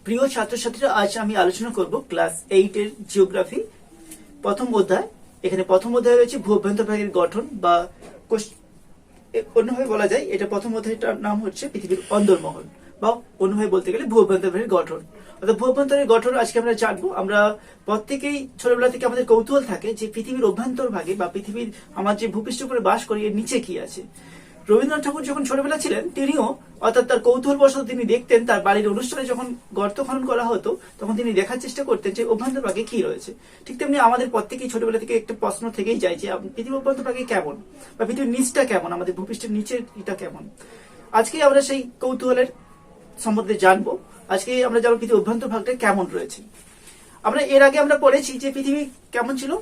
প্রিয় ছাত্রছাত্রীরা, আজ আমি আলোচনা করব ক্লাস 8 এর জিওগ্রাফি প্রথম অধ্যায়। এখানে প্রথম অধ্যায় রয়েছে ভূ অভ্যন্তরভাগের গঠন বা অন্যভাবে বলা যায় এটা প্রথম অধ্যায়টার নাম হচ্ছে পৃথিবীর অন্দরমহল বা অন্যভাবে বলতে গেলে ভূ অভ্যন্তরভাগের গঠন। অর্থাৎ ভূ অভ্যন্তরের গঠন আজকে আমরা জানবো। আমরা প্রত্যেকেই ছোটবেলা থেকে আমাদের কৌতূহল থাকে যে পৃথিবীর অভ্যন্তর ভাগে বা পৃথিবীর আমার যে ভূপৃষ্ঠ উপরে বাস করি এর নিচে কি আছে। রবীন্দ্রনাথ ঠাকুর যখন ছোটবেলা ছিলেন তিনিও অর্থাৎ তার কৌতূহলবশত তিনি দেখতেন তার বাড়ির অনুষ্ঠানে যখন গর্ত খনন করা হতো তখন তিনি দেখার চেষ্টা করতেন যে অভ্যন্তরভাগে কি রয়েছে। ঠিক তেমনি আমাদের প্রত্যেকেই ছোটবেলা থেকে একটা প্রশ্ন থেকেই যায় যে পৃথিবীর অভ্যন্তরভাগে কেমন বা পৃথিবীর নিচটা কেমন, আমাদের ভূপৃষ্ঠের নিচের এটা কেমন। আজকে আমরা সেই কৌতূহলের সম্বন্ধে জানবো। আজকে আমরা জানবো পৃথিবীর অভ্যন্তরভাগটা কেমন রয়েছে। আমরা এর আগে আমরা পড়েছি যে পৃথিবী কেমন ছিল।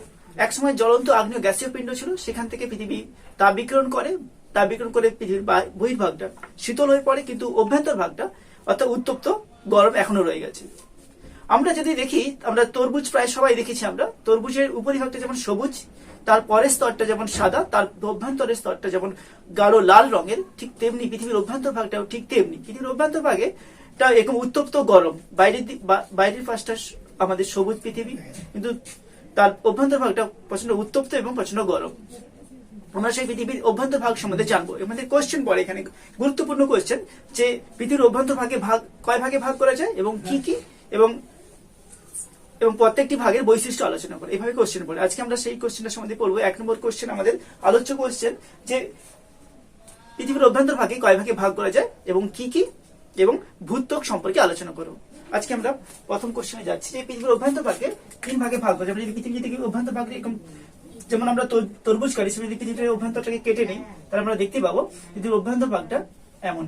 একসময় জ্বলন্ত আগ্নেয় গ্যাসীয় পিণ্ড ছিল, সেখান থেকে পৃথিবী তাপ বিকিরণ করে পৃথিবীর বহির্ভাগটা শীতল হয়ে পড়ে, কিন্তু অভ্যন্তর ভাগটা অর্থাৎ উত্তপ্ত গরম এখনো রয়ে গেছে। আমরা যদি দেখি, আমরা তরমুজ প্রায় সবাই দেখেছি, আমরা তরমুজের উপরিভাগটা যেমন সবুজ, তার পরের স্তরটা যেমন সাদা, তার অভ্যন্তরের স্তরটা যেমন গাঢ় লাল রঙের, ঠিক তেমনি পৃথিবীর অভ্যন্তর ভাগটাও ঠিক তেমনি। পৃথিবীর অভ্যন্তর ভাগে এরকম উত্তপ্ত গরম, বাইরের পাশটা আমাদের সবুজ পৃথিবী, কিন্তু তার অভ্যন্তর ভাগটা প্রচন্ড উত্তপ্ত এবং প্রচন্ড গরম। আমরা সেই পৃথিবীর অভ্যন্তর ভাগ সম্বন্ধে জানবো। আমাদের কোশ্চেন পড়ে এখানে গুরুত্বপূর্ণ কোশ্চেন যে পৃথিবীর অভ্যন্তর ভাগে কয় ভাগে ভাগ করা যায় এবং কি কি, এবং প্রত্যেকটি ভাগের বৈশিষ্ট্য আলোচনা করে, এইভাবে কোশ্চেন পড়ে। আজকে আমরা সেই কোশ্চেনটা সম্বন্ধে পড়বো। 1 নম্বর কোশ্চেন আমাদের আলোচ্য কোশ্চেন যে পৃথিবীর অভ্যন্তর ভাগে কয় ভাগে ভাগ করা যায় এবং কি কি, এবং ভূত্বক সম্পর্কে আলোচনা করবো। আজকে আমরা প্রথম কোশ্চেনে যাচ্ছি যে পৃথিবীর অভ্যন্তর ভাগে 3 ভাগে ভাগ করা যায়। আমরা যদি পৃথিবীর অভ্যন্তর ভাগে এরকম যেমন আমরা তরমুজ খাই, যদি পৃথিবীর অভ্যন্তরটাকে কেটে নিই তাহলে আমরা দেখতে পাবো পৃথিবীর অভ্যন্তর ভাগটা এমন।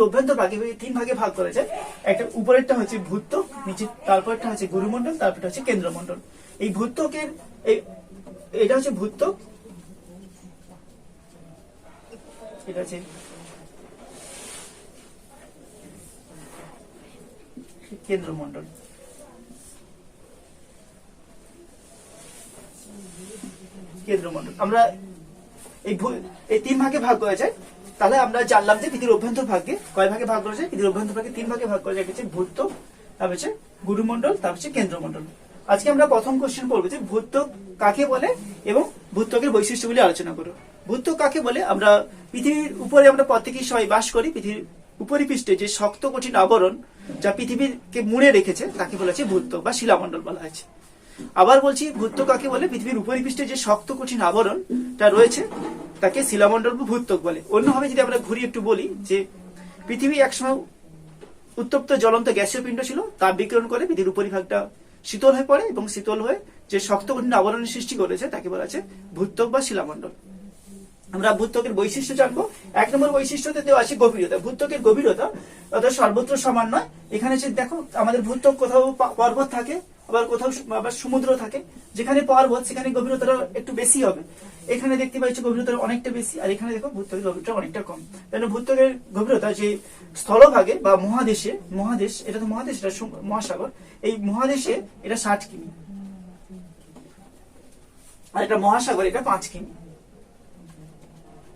অভ্যন্তর ভাগে 3 ভাগে ভাগ করা যায়। একটা উপরেরটা হচ্ছে ভূত্বক, নিচে তারপরটা হচ্ছে গুরুমণ্ডল, তারপরটা হচ্ছে কেন্দ্রমণ্ডল। এই ভূত্বকের এটা হচ্ছে ভূত্বক, এটা হচ্ছে কেন্দ্রমণ্ডল। আমরা এই 3 ভাগে ভাগ করা যায়। তাহলে আমরা জানলাম যে পৃথিবীর অভ্যন্তর ভাগে কয় ভাগে ভাগ করা যায়। পৃথিবীর অভ্যন্তর ভাগে 3 ভাগে ভাগ করা যায়, হচ্ছে ভূত্বক, তারপর হচ্ছে গুরুমণ্ডল, তারপর হচ্ছে কেন্দ্রমণ্ডল। আজকে আমরা প্রথম কোশ্চেন করবো যে ভূত্বক কাকে বলে এবং ভূত্বকের বৈশিষ্ট্যগুলি আলোচনা করব। ভূত্বক কাকে বলে? আমরা পৃথিবীর উপরে আমরা প্রত্যেকেই সবাই বাস করি। পৃথিবীর উপরিপৃষ্ঠে যে শক্ত কঠিন আবরণ যা পৃথিবীকে মুড়ে রেখেছে তাকে বলা হচ্ছে ভূত্বক বা শিলামণ্ডল বলা হয়েছে। আবার বলছি, ভূত্বক কাকে বলে? পৃথিবীর উপরিপৃষ্ঠে যে শক্ত কঠিন আবরণটা রয়েছে তাকে শিলামণ্ডল বা ভূত্বক বলে। অন্যভাবে যদি আমরা ঘুরিয়ে একটু বলি যে পৃথিবী একসময় উত্তপ্ত জ্বলন্ত গ্যাসীয় পিণ্ড ছিল, তাপ বিকিরণ করে পৃথিবীর উপরিভাগটা শীতল হয়ে পড়ে এবং শীতল হয়ে যে শক্ত কঠিন আবরণের সৃষ্টি করেছে তাকে বলা হচ্ছে ভূত্বক বা শিলামণ্ডল। আমরা ভূত্বকের বৈশিষ্ট্য জানবো। 1 নম্বর বৈশিষ্ট্যতে দেওয়া আছে গভীরতা। ভূত্বকের গভীরতা অর্থাৎ সর্বত্র সমান নয়। এখানে দেখো আমাদের ভূত্বক কোথাও পর্বত থাকে, কোথাও আবার সমুদ্র থাকে। যেখানে পর্বত সেখানে গভীরতাটা একটু বেশি হবে। এখানে দেখতে পাচ্ছি গভীরতা অনেকটা বেশি, আর এখানে দেখো ভূত্বকের গভীরতা অনেকটা কম। তাহলে ভূত্বকের গভীরতা যে স্থলভাগে বা মহাদেশ, এটা তো মহাদেশ, এটা মহাসাগর, এই মহাদেশে এটা 60 কিমি, আর এটা মহাসাগর, এটা 5 কিমি।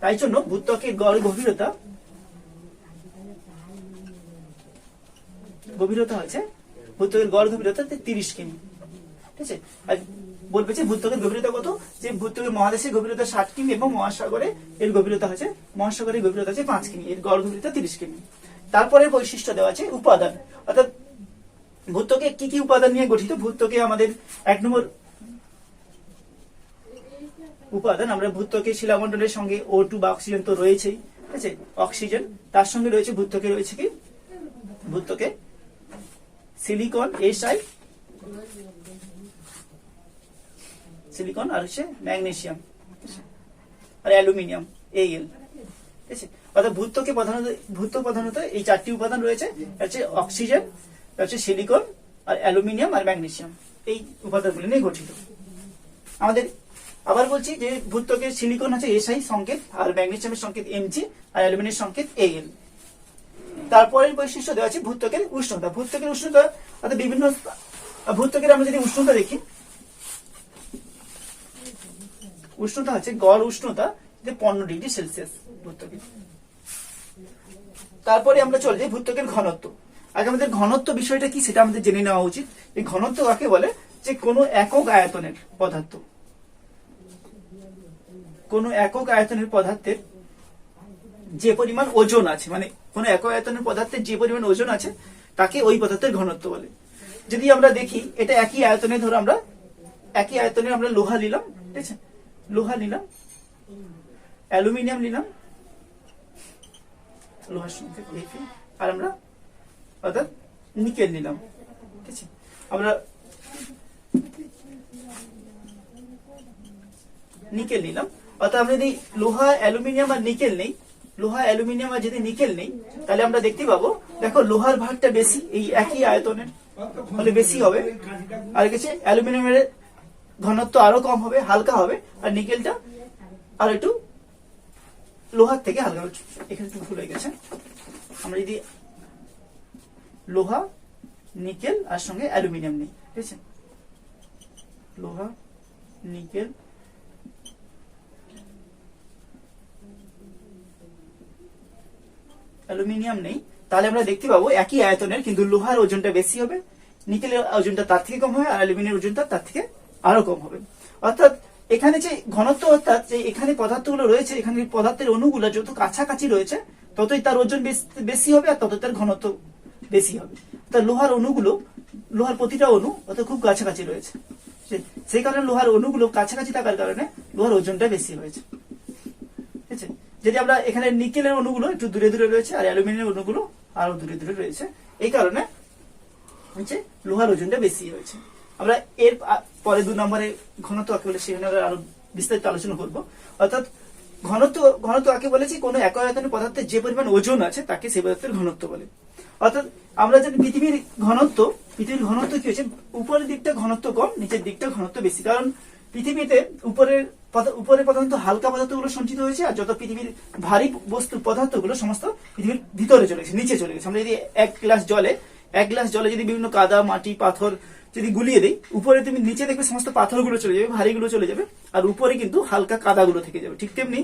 তাই জন্য ভূত্বকের গড় গভীরতা হচ্ছে ভূত্বকের গড় গভীরতা 30 কিমি। ঠিক আছে, আর বলবে যে ভূত্বকের গভীরতা কত? যে ভূত্বকের মহাদেশের গভীরতা 60 কিমি এবং মহাসাগরের গভীরতা হচ্ছে 5 কিমি, এর গড় গভীরতা 30 কিমি। তারপরে বৈশিষ্ট্য দেওয়া আছে উপাদান, অর্থাৎ ভূত্বকে কি কি উপাদান নিয়ে গঠিত। ভূত্বকে আমাদের 1 নম্বর উপাদান, আমরা ভূত্বকে শিলামণ্ডলের সঙ্গে O2 বা অক্সিজেন তো রয়েছেই, ঠিক আছে, অক্সিজেন। তার সঙ্গে রয়েছে ভূত্বকে রয়েছে কি? ভূত্বকে সিলিকন Si, সিলিকন, আর হচ্ছে ম্যাগনেসিয়াম আর অ্যালুমিনিয়াম Al। ঠিক আছে, অর্থাৎ ভূত্বক প্রধানত এই 4টি উপাদান রয়েছে, হচ্ছে অক্সিজেন, হচ্ছে সিলিকন, আর অ্যালুমিনিয়াম আর ম্যাগনেসিয়াম। এই উপাদানগুলি নিয়ে গঠিত। আমাদের আবার বলছি যে ভূত্বকের সিলিকন হচ্ছে Si সংকেত, আর ম্যাগনেসিয়ামের সংকেত Mg, আর অ্যালুমিনিয়ামের সংকেত Al। তারপরের বৈশিষ্ট্য দেওয়া আছে ভূত্বকের উষ্ণতা। ভূত্বকের উষ্ণতা অর্থাৎ বিভিন্ন ভূত্বকের আমরা যদি উষ্ণতা দেখি, উষ্ণতা হচ্ছে গড় উষ্ণতা 15°C ভূত্বকের। তারপরে আমরা চলে যাই ভূত্বকের ঘনত্ব। আগে আমাদের ঘনত্ব বিষয়টা কি সেটা আমাদের জেনে নেওয়া উচিত। এই ঘনত্ব কাকে বলে? যে কোনো একক আয়তনের পদার্থ, কোন একক আয়তনের পদার্থের যে পরিমাণ ওজন আছে, মানে কোন একক আয়তনের পদার্থের যে পরিমাণ ওজন আছে তাকে ওই পদার্থের ঘনত্ব বলে। যদি আমরা দেখি এটা একই আয়তনে, ধরো আমরা একই আয়তনে আমরা লোহা নিলাম, ঠিক আছে, লোহা নিলাম, অ্যালুমিনিয়াম নিলাম, লোহার সঙ্গে আর আমরা অর্থাৎ নিকেল নিলাম, ঠিক আছে। আমরা নিকেল নিলাম, অর্থাৎ আমরা যদি লোহা অ্যালুমিনিয়াম আর নিকেল নেই, লোহা অ্যালুমিনিয়াম আর যদি নিকেল নেই, তাহলে আমরা দেখতে পাবো দেখো লোহার ভাগটা বেশি, এই একই আয়তনের হলে বেশি হবে, আর কিছু অ্যালুমিনিয়ামের ঘনত্ব আরো কম হবে, হালকা হবে, আর নিকেলটা আর একটু লোহার থেকে হালকা হবে। এখানে একটু ভুল হয়ে গেছে, আমরা যদি লোহা নিকেল আর সঙ্গে অ্যালুমিনিয়াম নেই, ঠিক আছে, লোহা নিকেল অ্যালুমিনিয়াম নেই, তাহলে আমরা দেখতে পাবো একই আয়তনের কিন্তু লোহার ওজনটা বেশি হবে, নিকেলের ওজনটা তার থেকে কম হবে, আর অ্যালুমিনিয়ামের ওজনটা তার থেকে আরো কম হবে। অর্থাৎ এখানে যে ঘনত্ব, অর্থাৎ যে এখানে পদার্থগুলো রয়েছে, এখানে পদার্থের অণুগুলো যত কাছাকাছি রয়েছে ততই তার ওজন বেশি হবে আর ততই তার ঘনত্ব বেশি হবে। তার লোহার অণুগুলো, লোহার প্রতিটা অণু অর্থাৎ খুব কাছাকাছি রয়েছে, সেই কারণে লোহার অণুগুলো কাছাকাছি থাকার কারণে লোহার ওজনটা বেশি হয়েছে, ঠিক আছে। যদি আমরা এখানে নিকেলের অণুগুলো একটু দূরে দূরে রয়েছে আর অ্যালুমিনিয়াম অণুগুলো আরো দূরে দূরে রয়েছে, এই কারণে হচ্ছে লোহার ওজনটা বেশি হয়েছে। আমরা এর পরে 2 নম্বরে ঘনত্ব কাকে বলে সেখানে আরো বিস্তারিত আলোচনা করব। অর্থাৎ ঘনত্ব কাকে বলেছি? কোনো একক আয়তনের পদার্থের যে পরিমাণ ওজন আছে তাকে সেই পদার্থের ঘনত্ব বলে। অর্থাৎ আমরা জানি পৃথিবীর ঘনত্ব কি হচ্ছে, উপরের দিকটা ঘনত্ব কম, নিচের দিকটা ঘনত্ব বেশি। কারণ পৃথিবীতে উপরে প্রধানত হালকা পদার্থগুলো সঞ্চিত হয়েছে, আর যত পৃথিবীর ভারী বস্তু পদার্থগুলো সমস্ত পৃথিবীর ভিতরে চলে গেছে, নিচে চলে গেছে। আমরা যদি এক গ্লাস জলে যদি বিভিন্ন কাদা, মাটি, পাথর যদি গুলিয়ে দেই, উপরে তুমি নিচে দেখবে সমস্ত পাথরগুলো চলে যাবে, ভারীগুলো চলে যাবে, আর উপরে কিন্তু হালকা কাদাগুলো থেকে যাবে। ঠিক তেমনি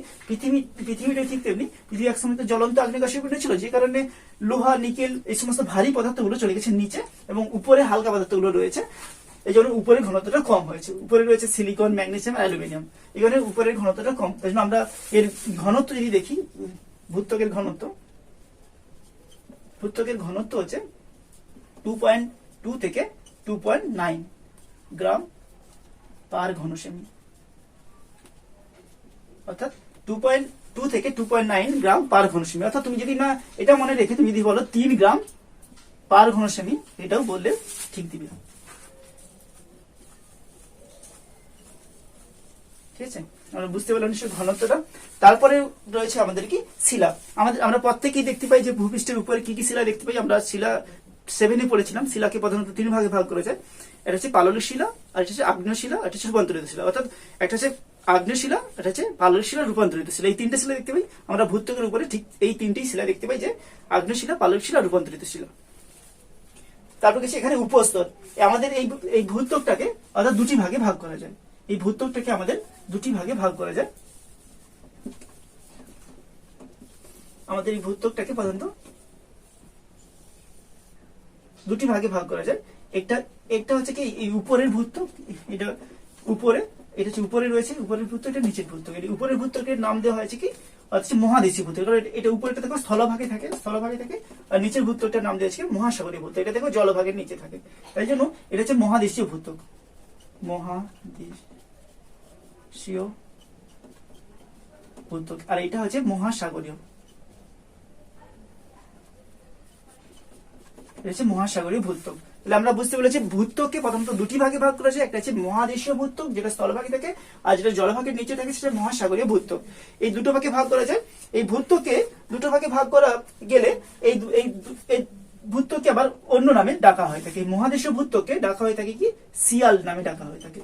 পৃথিবীটা ঠিক তেমনি, পৃথিবী একসময় তো জ্বলন্ত আগ্নেয়গিরি পিণ্ড ছিল, যে কারণে লোহা, নিকেল এই সমস্ত ভারী পদার্থগুলো চলে গেছে নিচে, এবং উপরে হালকা পদার্থগুলো রয়েছে। এই জন্য উপরের ঘনত্বটা কম হয়েছে। উপরে রয়েছে সিলিকন, ম্যাগনেসিয়াম, অ্যালুমিনিয়াম, এই কারণে উপরের ঘনত্বটা কম। তাই জন্য আমরা এর ঘনত্ব যদি দেখি, ভূত্বকের ঘনত্ব হচ্ছে 2.2 থেকে 2.9 গ্রাম পার ঘন সেমি, অর্থাৎ 2.2 থেকে 2.9 গ্রাম পার ঘন সেমি। অর্থাৎ তুমি যদি না এটা মনে রেখে তুমি যদি বলো 3 গ্রাম পার ঘন সেমি, এটাও বললে ঠিক দিবে, ঠিক আছে। আমরা বুঝতে পারলাম নিশ্চয় ঘনত্বটা। তারপরে রয়েছে আমাদের কি শিলা। আমরা প্রত্যেকেই দেখতে পাই যে ভূপৃষ্ঠের উপরে কি কি শিলা দেখতে পাই। আমরা শিলা 7 এ পড়েছিলাম, শিলাকে প্রধানত 3 ভাগে ভাগ করেছে। এটা হচ্ছে পাললিক শিলা, আর এটা হচ্ছে আগ্নেয় শিলা, এটা হচ্ছে রূপান্তরিত শিলা। অর্থাৎ একটা হচ্ছে আগ্নেয় শিলা, এটা হচ্ছে পাললিক শিলা, রূপান্তরিত শিলা। এই 3টে শিলা দেখতে পাই আমরা ভূত্বকের উপরে। ঠিক এই 3টেই শিলা দেখতে পাই, যে আগ্নেয় শিলা, পাললিক শিলা, রূপান্তরিত শিলা। তারপর কিছু এখানে উপস্তর। আমাদের এই ভূত্বকটাকে অর্থাৎ 2টি ভাগে ভাগ করা যায়। এই ভূত্বকটাকে আমাদের 2টি ভাগে ভাগ করা যায়। আমাদের এই ভূত্বকটাকে প্রধানত 2টি ভাগে ভাগ করা যায়। একটা হচ্ছে কি এই উপরের ভূত্বক, এটা হচ্ছে উপরে রয়েছে উপরের ভূত্বক, এটা নিচের ভূত্বক। এই উপরের ভূত্বকের নাম দেওয়া হয়েছে কি, হচ্ছে মহাদেশীয় ভূত্বক। কারণ এটা উপরেটা দেখো স্থলভাগে থাকে, আর নিচের ভূত্বকটার নাম দেওয়া হয়েছে মহাসাগরীয় ভূত্বক। এটা দেখো জলভাগের নিচে থাকে, তাই জন্য এটা হচ্ছে মহাদেশীয় ভূত্বক। মহাদেশীয় ভূত্বক। আর এটা হচ্ছে মহাসাগরীয়, মহাসাগরীয় ভূত্বক। তাহলে আমরা বুঝতে পেরেছি ভূত্বককে প্রথমত 2টি ভাগে ভাগ করেছে। একটা হচ্ছে মহাদেশীয় ভূত্বক, যেটা স্থলভাগে থাকে, আর যেটা জলভাগের নিচে থাকে সেটা মহাসাগরীয় ভূত্বক। এই 2টো ভাগে ভাগ করা যায়। এই ভূত্বককে 2টো ভাগে ভাগ করা গেলে এই ভূত্বককে আবার অন্য নামে ডাকা হয়ে থাকে। মহাদেশীয় ভূত্বককে ডাকা হয়ে থাকে কি, শিয়াল নামে ডাকা হয়ে থাকে,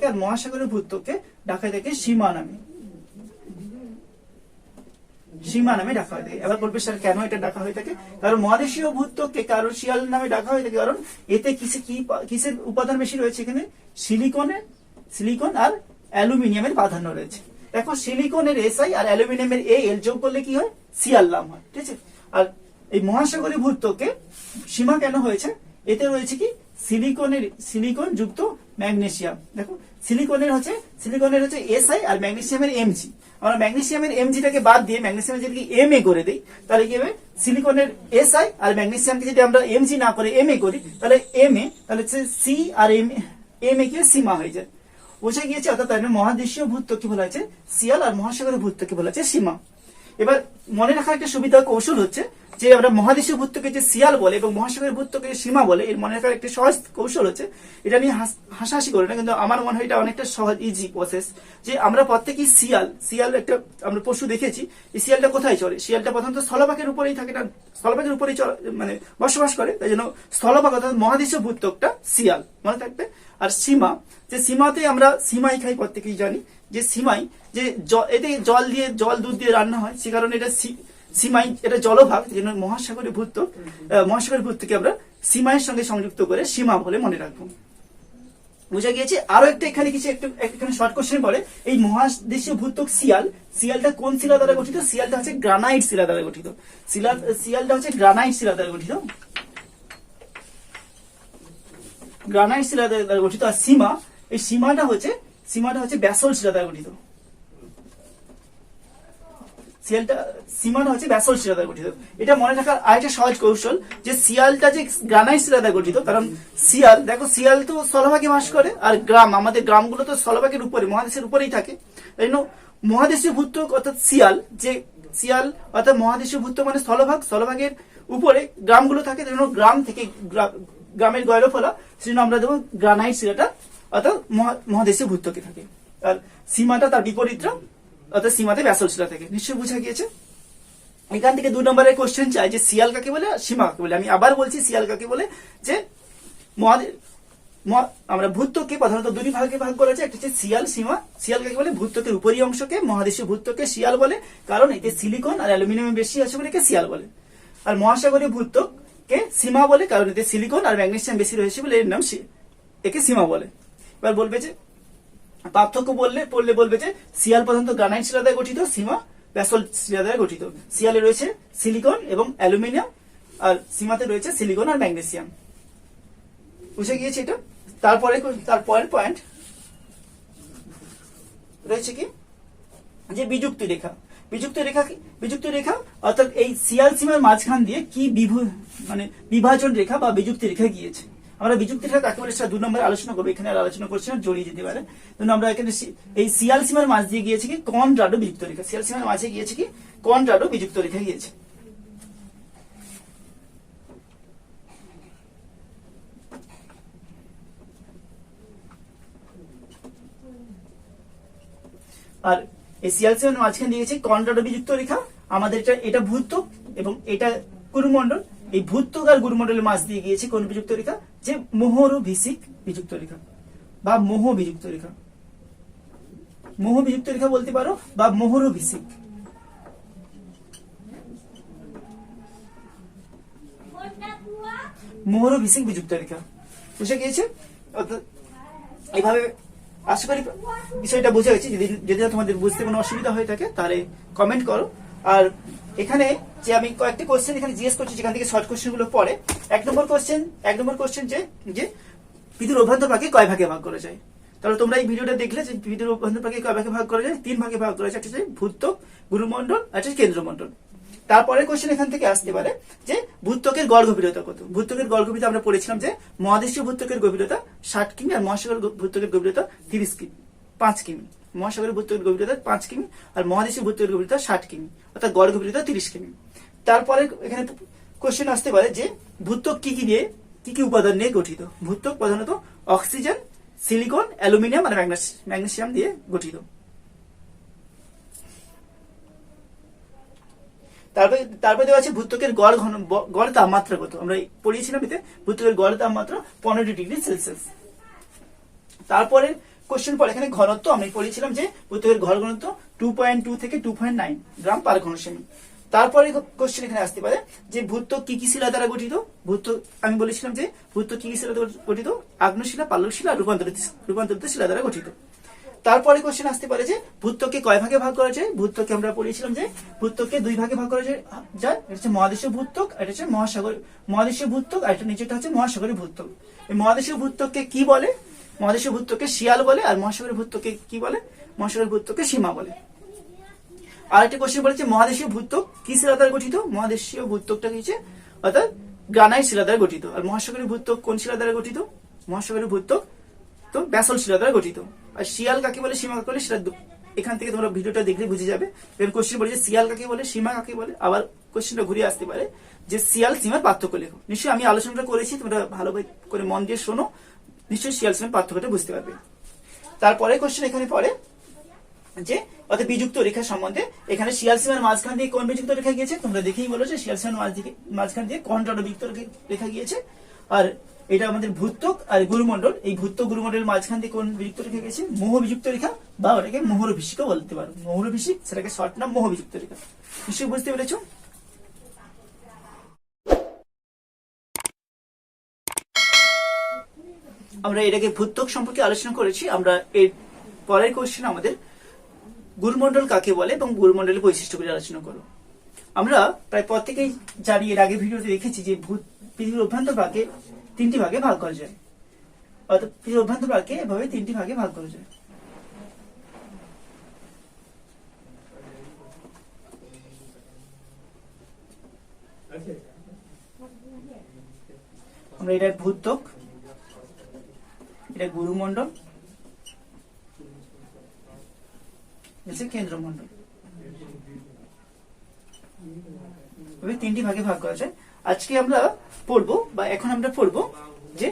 আর মহাসাগরীয় ভূত্বককে ডাকা হয়ে থাকে সীমা নামে ডাকা হয়ে থাকে। এবার বলবে স্যার কেন এটা ডাকা হয়ে থাকে? কারণ মহাদেশীয় ভূত্বককে কারণ শিয়াল নামে ডাকা হয়ে থাকে, কারণ এতে কিসের উপাদান বেশি রয়েছে? এখানে সিলিকন আর অ্যালুমিনিয়ামের প্রাধান্য রয়েছে। দেখো সিলিকনের SI আর অ্যালুমিনিয়ামের Al যোগ করলে কি হয়, সিয়াল নাম হয়, ঠিক আছে। আর এই মহাসাগরীয় ভূত্বকে সীমা কেন হয়েছে, এতে রয়েছে কি সিলিকন যুক্ত ম্যাগনেসিয়াম। দেখো সিলিকনের হচ্ছে SI আর ম্যাগনেসিয়ামের Mg। আমরা ম্যাগনেসিয়ামের Mgটাকে বাদ দিয়ে ম্যাগনেসিয়ামের যদি Ma করে দিই তাহলে কি হবে, সিলিকনের SI আর ম্যাগনেসিয়ামকে যদি আমরা Mg না করে Ma করি তাহলে তাহলে হচ্ছে C আর Ma কি সীমা হয়ে যায়, বোঝা গিয়েছে। অর্থাৎ মহাদেশীয় ভূত্বককে বলা হয়েছে সিয়াল আর মহাসাগরীয় ভূত্বককে বলা হয়েছে সীমা। এবার মনে রাখার একটা সুবিধা কৌশল হচ্ছে যে আমরা মহাদেশীয় ভূত্বকে যে সিয়াল বলে এবং মহাসাগরীয় ভূত্বকে সীমা বলে, এর মনে রাখার একটা সহজ কৌশল হচ্ছে, এটা নিয়ে হাসাহাসি করে না, কিন্তু আমার মনে হয় এটা অনেকটা সহজ ইজি প্রসেস। যে আমরা প্রত্যেকেই শিয়াল একটা আমরা পশু দেখেছি, এই শিয়ালটা কোথায় চলে, শিয়ালটা প্রথমত স্থলভাগের উপরেই থাকে না, স্থলভাগের উপরেই মানে বসবাস করে, তাই জন্য স্থলভাগ অর্থাৎ মহাদেশীয় ভূত্বকটা শিয়াল মনে থাকবে। আর সীমা, যে সীমাতে আমরা সিমাই খাই প্রত্যেকেই জানি, যে সিমাই যে এতে জল দুধ দিয়ে রান্না হয়, সে কারণে এটা সিমাই, এটা জলভাগ, যেন মহাসাগরীয় ভূত্বকে আমরা সীমায়ের সঙ্গে সংযুক্ত করে সীমা বলে মনে রাখবো, বুঝা গিয়েছে। আরো একটা এখানে এখানে শর্ট কোশ্চেন পড়ে, এই মহাদেশীয় ভূত্বক শিয়ালটা কোন শিলা দ্বারা গঠিত, শিয়ালটা হচ্ছে গ্রানাইট শিলা দ্বারা গঠিত, শিয়ালটা হচ্ছে গ্রানাইট শিলা দ্বারা গঠিত, গ্রানাইট শিলা দ্বারা গঠিত। আর এই সীমাটা হচ্ছে ব্যাসল্ট শিলা দ্বারা গঠিত, সীমাটা হচ্ছে ব্যাসল্ট শিলা দ্বারা গঠিত। এটা মনে রাখার আরেকটা সহজ কৌশল, যে শিয়ালটা যে গ্রানাইট শিলা দ্বারা গঠিত, কারণ শিয়াল তো স্থলভাগে বাস করে, আর আমাদের গ্রামগুলো তো স্থলভাগের উপরে, মহাদেশের উপরেই থাকে, তাই জন্য মহাদেশীয় ভূত্বক অর্থাৎ শিয়াল অর্থাৎ মহাদেশীয় ভূত্বক মানে স্থলভাগের উপরে গ্রামগুলো থাকে, তাই জন্য গ্রামের গয়রফলা, সেজন্য আমরা দেবো গ্রানাইট শিলাটা অর্থাৎ মহাদেশীয় ভূত্বকে থাকে। আর সীমাটা তার বিপরীতটা, অর্থাৎ সীমাতে ব্যাসল্ট শিলা থাকে। নিশ্চয়ই বোঝা গিয়েছে। এখান থেকে 2 নম্বরের কোশ্চেন চাই যে শিয়াল কাকে বলে, সীমা কাকে বলে। আমি আবার বলছি, শিয়াল কাকে বলে, যে আমরা ভূত্বককে প্রধানত 2 ভাগে ভাগ করা যায়, একটা হচ্ছে শিয়াল, সীমা। শিয়াল কাকে বলে, ভূত্বকের উপরি অংশকে মহাদেশীয় ভূত্বককে শিয়াল বলে, কারণ এতে সিলিকন আর অ্যালুমিনিয়াম বেশি আছে বলে একে শিয়াল বলে। আর মহাসাগরীয় ভূত্বককে সীমা বলে, কারণ এতে সিলিকন আর ম্যাগনেসিয়াম বেশি রয়েছে বলে এর নাম একে সীমা বলে। এবার বলবে যে পার্থক্য বলবে যে শিয়াল প্রধানত গ্রানাইট শিলা দ্বারা গঠিত, সীমা ব্যাসল্ট শিলা দ্বারা গঠিত। শিয়ালে রয়েছে সিলিকন এবং অ্যালুমিনিয়াম, আর সীমাতে রয়েছে সিলিকন আর ম্যাগনেসিয়াম, বুঝে গিয়েছে এটা। তারপরের পয়েন্ট রয়েছে কি, যে বিযুক্ত রেখা অর্থাৎ এই শিয়াল সীমার মাঝখান দিয়ে কি বিভাজন রেখা বা বিযুক্তি রেখা গিয়েছে। আমরা বিযুক্তি রেখা কাকে বলে সেটা 2 নম্বরে আলোচনা করবো, এখানে আর আলোচনা করছি না, জড়িয়ে যেতে পারে। আমরা এখানে এই শিয়াল সীমার মাঝ দিয়ে গিয়েছে কি কনরাডো বিযুক্ত রেখা, শিয়াল সীমার মাঝে গিয়েছে কি কনরাডো বিযুক্ত রেখা গিয়েছে। আর এই শিয়াল সীমার মাঝখানে দিয়েছে কনরাডো বিযুক্ত রেখা। আমাদের এটা ভূত্বক এবং এটা গুরুমণ্ডল, এই ভূত্বক আর গুরুমণ্ডলের মাঝ দিয়ে গিয়েছে কোন বিযুক্ত রেখা, যে মোহরভিষিক বিযুক্ত রেখা বা মোহ বিযুক্ত রেখা বলতে পারো, বা মোহরভিষিক। বিযুক্ত রেখা, বুঝে গিয়েছে। এইভাবে আশা করি বিষয়টা বোঝা গেছে। যদি তোমাদের বুঝতে কোনো অসুবিধা হয়ে থাকে তাহলে কমেন্ট করো। আর এখানে যে আমি কয়েকটা কোশ্চেন এখানে জিজ্ঞেস করছি, যেখান থেকে শর্ট কোশ্চেন গুলো পড়ে। 1 নম্বর কোশ্চেন যে পৃথিবীর অভ্যন্তর ভাগে কয় ভাগে ভাগ করা যায়। তাহলে তোমরা এই ভিডিওটা দেখলে যে পৃথিবীর অভ্যন্তর ভাগে কয় ভাগে ভাগ করা যায়, 3 ভাগে ভাগ করা যায়। একটা হচ্ছে ভূত্বক, গুরুমণ্ডল, আর একটা কেন্দ্রমণ্ডল। তারপরে কোশ্চেন এখান থেকে আসতে পারে যে ভূত্বকের গড় গভীরতা কত। ভূত্বকের গড় গভীরতা আমরা পড়েছিলাম যে মহাদেশীয় ভূত্বকের গভীরতা 60 কিমি আর মহাসাগর ভূত্বকের গভীরতা 5 কিমি। মহাসাগরের ভূত্বকের গভীরতা 5 কিমি আর মহাদেশীয় ভূত্বকের গভীরতা 60 কিমি, অর্থাৎ গড় গভীরতা 30 কিমি। তারপরে এখানে কোশ্চেন আসতে পারে যে ভূত্বক কি কি উপাদান নিয়ে গঠিত। ভূত্বক প্রধানত অক্সিজেন, সিলিকন, অ্যালুমিনিয়াম আর ম্যাগনেসিয়াম দিয়ে গঠিত। তারপরে দেওয়া আছে ভূত্বকের গড় তাপমাত্রা কত। আমরা পড়িয়েছিলাম এতে ভূত্বকের গড় তাপমাত্রা 15 ডিগ্রি সেলসিয়াস। তারপরে কোশ্চেন পরে এখানে ঘনত্ব আমি পড়িয়েছিলাম যে ভূত্বকের ঘন ঘনত্ব 2.2 থেকে 2.9 গ্রাম পার ঘন সেমি। তারপরে কোশ্চেন এখানে আসতে পারে যে ভূত্বক কি কি শিলা দ্বারা গঠিত। আমি বলেছিলাম যে ভূত্বক কি কি শিলা দ্বারা গঠিত, আগ্নেয় শিলা, পাললিক শিলা, রূপান্তরিত শিলা দ্বারা গঠিত। তারপরে কোশ্চেন আসতে পারে যে ভূত্বককে কয় ভাগে ভাগ করা যায়। ভূত্বককে আমরা পড়েছিলাম যে ভূত্বককে 2 ভাগে ভাগ করা যায়। এটা হচ্ছে মহাদেশীয় ভূত্বক, এটা হচ্ছে মহাদেশীয় ভূত্বক, আর এটা নিচেটা হচ্ছে মহাসাগরীয় ভূত্বক। এই মহাদেশীয় ভূত্বককে কি বলে? মহাদেশীয় ভূত্বককে শিয়াল বলে, আর মহাসাগরীয় ভূত্বককে কি বলে? মহাসাগরীয় ভূত্বককে সীমা বলে। আর একটা কোশ্চেন বলেছে মহাদেশীয় ভূত্বক কি শিলা দ্বারা গঠিত? মহাদেশীয় ভূত্বকটা কি হচ্ছে অর্থাৎ গ্রানাইট শিলা দ্বারা গঠিত। আর মহাসাগরীয় ভূত্বক কোন শিলা দ্বারা গঠিত? মহাসাগরীয় ভূত্বক তো ব্যাসল্ট শিলা দ্বারা গঠিত। আর শিয়াল কাকে বলে, সীমা কাকে বলে, সেটা এখান থেকে তোমরা ভিডিওটা দেখলে বুঝে যাবে। এর কোশ্চেন বলেছে শিয়াল কাকে বলে, সীমা কাকে বলে। আবার কোশ্চেনটা ঘুরে আসতে পারে যে শিয়াল সীমার পার্থক্য লেখো। নিশ্চয়ই আমি আলোচনাটা করেছি, তোমরা ভালো করে মন দিয়ে শোনো, নিশ্চয়ই শিয়াল সীমার পার্থক্যটা বুঝতে পারবে। তারপরে কোশ্চেন এখানে পড়ে যে অর্থাৎ বিযুক্ত রেখা সম্বন্ধে। এখানে শিয়াল সীমার মাঝখান দিয়ে কোন বিযুক্ত রেখা গিয়েছে? তোমরা দেখেই বলো যে শিয়াল সীমার মাঝখান দিয়ে কন্ট্রাডো বিযুক্ত রেখা গিয়েছে। আর এটা আমাদের ভূত্বক আর গুরুমণ্ডল, এই ভূত্বক গুরুমণ্ডলের মাঝখান দিয়ে কোন বিযুক্ত রেখা গেছে? মোহ বিযুক্ত রেখা, বা ওটাকে মোহরভিষিক বলতে পারো। মোহরভিষিক, সেটাকে শর্ট নাম মোহ বিযুক্ত রেখা। নিশ্চয়ই বুঝতে পেরেছো? আমরা এটাকে ভূত্বক সম্পর্কে আলোচনা করেছি। আমরা এর পরের কোশ্চেন আমাদের গুরুমণ্ডল কাকে বলে এবং গুরুমণ্ডলের বৈশিষ্ট্যগুলি আলোচনা করো। আমরা প্রায় প্রত্যেকেই জানি, এর আগে ভিডিওতে দেখেছি যে পৃথিবীর অভ্যন্তর ভাগকে 3টি ভাগে ভাগ করা যায়। অর্থাৎ পৃথিবীর অভ্যন্তর ভাগকে এভাবে 3টি ভাগে ভাগ করা যায়। আমরা এটা ভূত্বক, এটা গুরুমণ্ডল, কেন্দ্রমণ্ডল, 3টি ভাগে ভাগ করা যায়। আজকে আমরা পড়বো, বা এখন আমরা পড়বো যে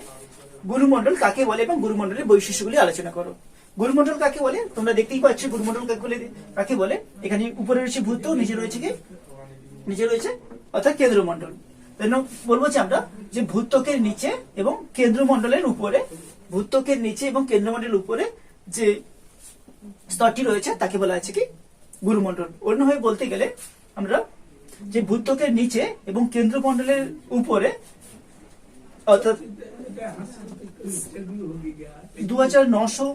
গুরুমণ্ডল কাকে বলে এবং গুরুমণ্ডলের বৈশিষ্ট্যগুলি আলোচনা করো। গুরুমণ্ডল কাকে বলে তোমরা দেখতেই পাচ্ছ। গুরুমণ্ডল কাকে বলে? এখানে উপরে রয়েছে ভূত্বক, নিচে রয়েছে কি? নিচে রয়েছে অর্থাৎ কেন্দ্রমণ্ডল। বলবো যে আমরা যে ভূত্বকের নিচে এবং কেন্দ্রমণ্ডলের উপরে, ভূত্বকের নিচে এবং কেন্দ্রমণ্ডলের উপরে যে স্তরটি রয়েছে তাকে বলা আছে কি? গুরুমণ্ডল। অন্যভাবে বলতে গেলে আমরা যে ভূত্বকের নিচে এবং কেন্দ্রমণ্ডলের উপরে অর্থাৎ 2900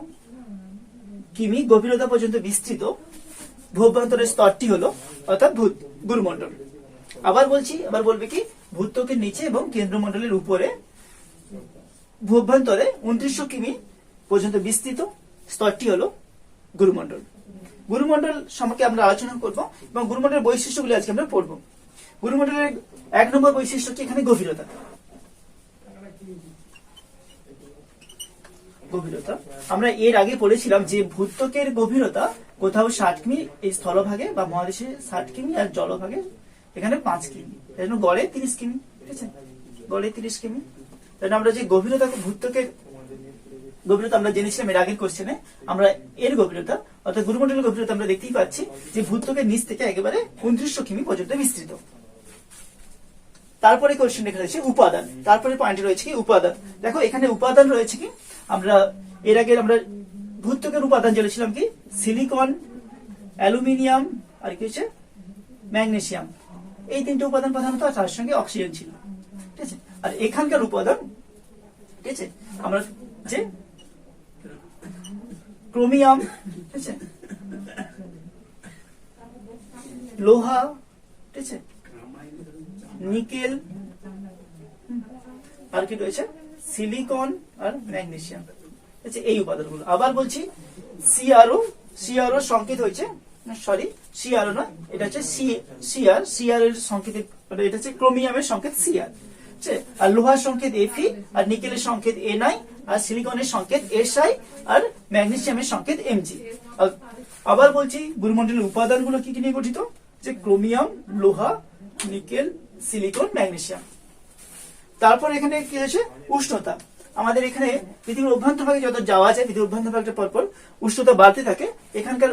কিমি গভীরতা পর্যন্ত বিস্তৃত ভূভ্যন্তরের স্তরটি হলো অর্থাৎ গুরুমণ্ডল। আবার বলবে কি? ভূত্বকের নিচে এবং কেন্দ্রমণ্ডলের উপরে ভূভ্যন্তরে 2900 কিমি পর্যন্ত বিস্তৃত স্তরটি হলো গুরুমণ্ডল। গুরুমণ্ডল সম্পর্কে আমরা আলোচনা করব এবং গুরুমণ্ডলের বৈশিষ্ট্যগুলি আজকে আমরা পড়ব। গুরুমণ্ডলের 1 নম্বর বৈশিষ্ট্য কি? এখানে গভীরতা। গভীরতা আমরা এর আগে পড়েছিলাম যে ভূত্বকের গভীরতা কোথাও 60 কিমি এই স্থলভাগে বা মহাদেশে 60 কিমি, আর জলভাগে এখানে 5 কিমি, এর জন্য গড়ে 30 কিমি। ঠিক আছে, গড়ে 30 কিমি। তাহলে আমরা যে গভীরতা, ভূত্বকের গভীরতা আমরা জেনেছিলাম এর আগের কোশ্চেনে। আমরা এর গভীরতা অর্থাৎ গুরুমণ্ডলের গভীরতা আমরা দেখতেই পাচ্ছি যে ভূত্বকের নিচ থেকে একেবারে 2900 কিমি পর্যন্ত বিস্তৃত। তারপরে কোশ্চেন লেখা রয়েছে উপাদান। তারপরে পয়েন্ট রয়েছে কি? উপাদান। দেখো এখানে উপাদান রয়েছে কি? আমরা এর আগে আমরা ভূত্বকের উপাদান জেনেছিলাম কি? সিলিকন, অ্যালুমিনিয়াম, আর কি হচ্ছে ম্যাগনেসিয়াম। এই 3টে উপাদান প্রধানত, তার সঙ্গে অক্সিজেন ছিল। ঠিক আছে, আর এখানকার উপাদান, ঠিক আছে, আমরা যে ক্রোমিয়াম, ঠিক আছে, লোহা, ঠিক আছে, নিকেল, আর কি রয়েছে সিলিকন আর ম্যাগনেসিয়াম। আচ্ছা, এই উপাদানগুলো। আবার বলছি সিআরও সংকেত হয়েছে, সরি সিআরও না, এটা হচ্ছে সিআর এর সংকেত, এটা হচ্ছে ক্রোমিয়ামের সংকেত সিআর, আর লোহার সংকেত এফি, আর নিকেলের সংকেত এনআই, আর সিলিকনের সংকেত এসআই, আর ম্যাগনেসিয়ামের সংকেত এমজি। আবার বলছি গুরুমণ্ডলের উপাদানগুলো কি কি নিয়ে গঠিত? যে ক্রোমিয়াম, লোহা, নিকেল, সিলিকন, ম্যাগনেসিয়াম। তারপর এখানে কি হয়েছে? উষ্ণতা। আমাদের এখানে পৃথিবীর অভ্যন্তরভাগে যত যাওয়া যায়, পৃথিবীর অভ্যন্তরভাগটা পরপর উষ্ণতা বাড়তে থাকে। এখানকার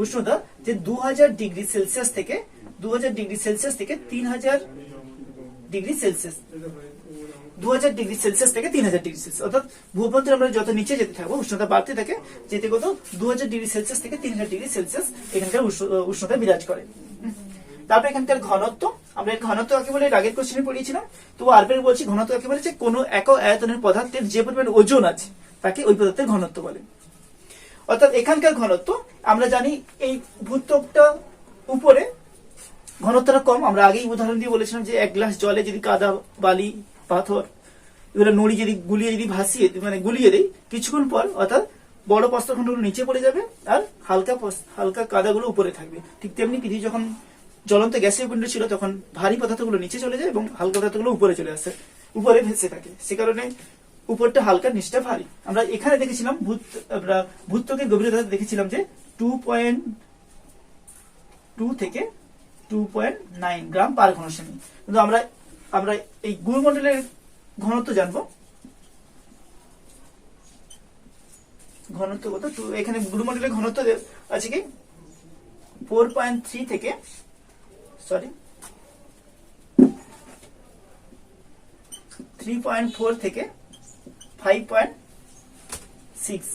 উষ্ণতা যে 2000 ডিগ্রি সেলসিয়াস থেকে 3000 ডিগ্রি সেলসিয়াস, 2000 ডিগ্রি সেলসিয়াস থেকে 3000 ডিগ্রি সেলসিয়াস। অর্থাৎ ভূভ্যন্তরে আমরা যত নিচে যেতে থাকবো উষ্ণতা বাড়তে থাকে, যেতে কত 2000 ডিগ্রি সেলসিয়াস থেকে 3000 ডিগ্রি সেলসিয়াস এখানকার উষ্ণতা বিরাজ করে। তারপরে এখানকার ঘনত্ব, আমরা এর ঘনত্ব কাকে বলে এর আগের কোশ্চেনে পড়িয়েছিলাম, তো আরপরে বলছি ঘনত্ব কাকে বলে, যে কোনো একক আয়তনের পদার্থের যে পরিমাণ ওজন আছে তাকে ওই পদার্থের ঘনত্ব বলে। অর্থাৎ এখানকার ঘনত্ব আমরা জানি, এই ভূত্বকটা উপরে ঘনত্বটা কম। আমরা আগেই উদাহরণ দিয়ে বলেছিলাম যে এক গ্লাস জলে যদি কাদা, বালি, পাথর এগুলো নড়ি যদি যদি ভাসিয়ে গুলিয়ে দেয়, কিছুক্ষণ পর অর্থাৎ বড় প্রস্তরখণ্ডগুলো নিচে পড়ে যাবে আর হালকা কাদাগুলো উপরে থাকবে। ঠিক তেমনি পৃথিবী যখন জ্বলন্ত গ্যাসের পিণ্ড ছিল তখন ভারী পদার্থগুলো নিচে চলে যায় এবং হালকা পদার্থগুলো উপরে চলে আসে, উপরে ভেসে থাকে। সে কারণে উপরটা হালকা, নিচটা ভারী। আমরা এখানে দেখেছিলাম ভূত্বকের গভীরতা দেখেছিলাম যে 2.2 থেকে 2.9 গ্রাম পার ঘন সেমি। কিন্তু আমরা এই গুরুমণ্ডলের ঘনত্ব জানবো। ঘনত্ব কত? এখানে গুরুমণ্ডলের ঘনত্ব আছে কি 4.3 থেকে 3.4 থেকে 5.6।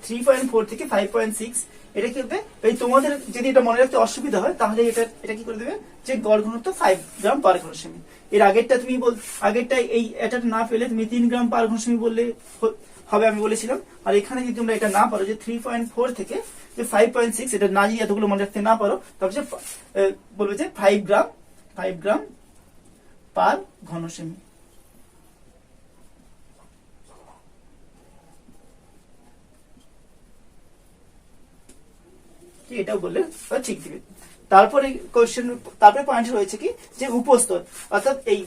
3.4 থেকে 5.6 এটা কি হবে? এই তোমাদের যদি এটা মনে রাখতে অসুবিধা হয় তাহলে এটা কি করে দেবে, যে গড় ঘনত্ব 5 গ্রাম পার ঘন সেমি। এর আগেরটা তুমি আগেরটা এটা না পেলে তুমি 3 গ্রাম পার ঘন সেমি বললে হবে, আমি বলেছিলাম। আর এখানে যদি তোমরা এটা না পারো, যে 3.4 থেকে যে 5.6, এটা না যদি এতগুলো মনে রাখতে না পারো, তারপরে বলবে যে 5 গ্রাম পার ঘন সেমি। এটাও বললে ঠিক দিবে। তারপরে পয়েন্ট রয়েছে কি, যে উপস্তর, অর্থাৎ এই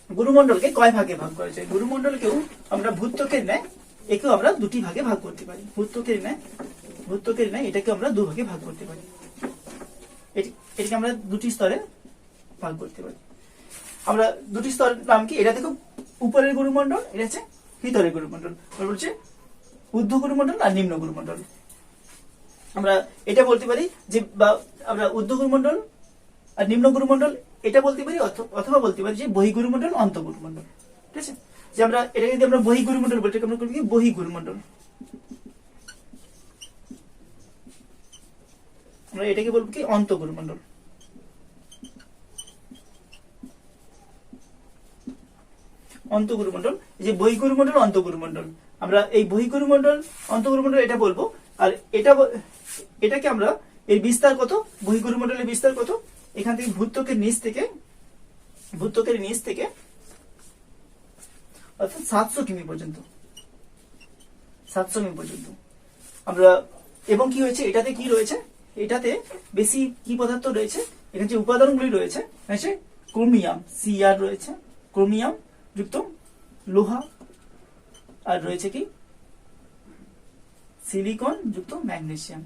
গুরুমণ্ডলকে কয় ভাগে ভাগ করা যায়। গুরুমণ্ডলকেও আমরা ভূত্বকের ন্যায় একেও আমরা দুটি ভাগে ভাগ করতে পারি। ভূত্বকের ন্যায় এটাকে আমরা 2 ভাগে ভাগ করতে পারি। এটাকে আমরা দুটি স্তরে ভাগ করতে পারি। আমরা দুটি স্তরের নাম কি, এটা দেখো উপরের গুরুমণ্ডল, এটা হচ্ছে ভিতরের গুরুমণ্ডল। বলছে ঊর্ধ্ব গুরুমণ্ডল আর নিম্ন গুরুমণ্ডল। আমরা এটা বলতে পারি যে আমরা ঊর্ধ্ব গুরুমণ্ডল আর নিম্ন গুরুমণ্ডল এটা বলতে পারি, অথবা বলতে পারি যে বহিঃগুরুমণ্ডল, অন্তঃগুরুমণ্ডল। ঠিক আছে, যে আমরা এটা যদি আমরা বহিঃগুরুমণ্ডল বলতে আমরা বলবো কি বহিঃগুরুমণ্ডল। আমরা এটাকে বলবো কি অন্তঃগুরুমণ্ডল। অন্তঃগুরুমণ্ডল, যে বহিঃগুরুমণ্ডল, অন্তঃগুরুমণ্ডল। আমরা এই বহিঃগুরুমণ্ডল, অন্তঃগুরুমণ্ডল এটা বলবো। আর এটাকে আমরা এর বিস্তার কত, বহিঃগুরুমণ্ডলের বিস্তার কত, এখান থেকে ভূত্বকের নিচ থেকে অর্থাৎ 700 কিমি পর্যন্ত। আমরা এবং কি হয়েছে, এটাতে কি রয়েছে, এটাতে বেশি কি পদার্থ রয়েছে, এখানে যে উপাদানগুলি রয়েছে ক্রোমিয়াম, Cr রয়েছে, ক্রোমিয়াম যুক্ত লোহা, আর রয়েছে কি সিলিকন যুক্ত ম্যাগনেসিয়াম।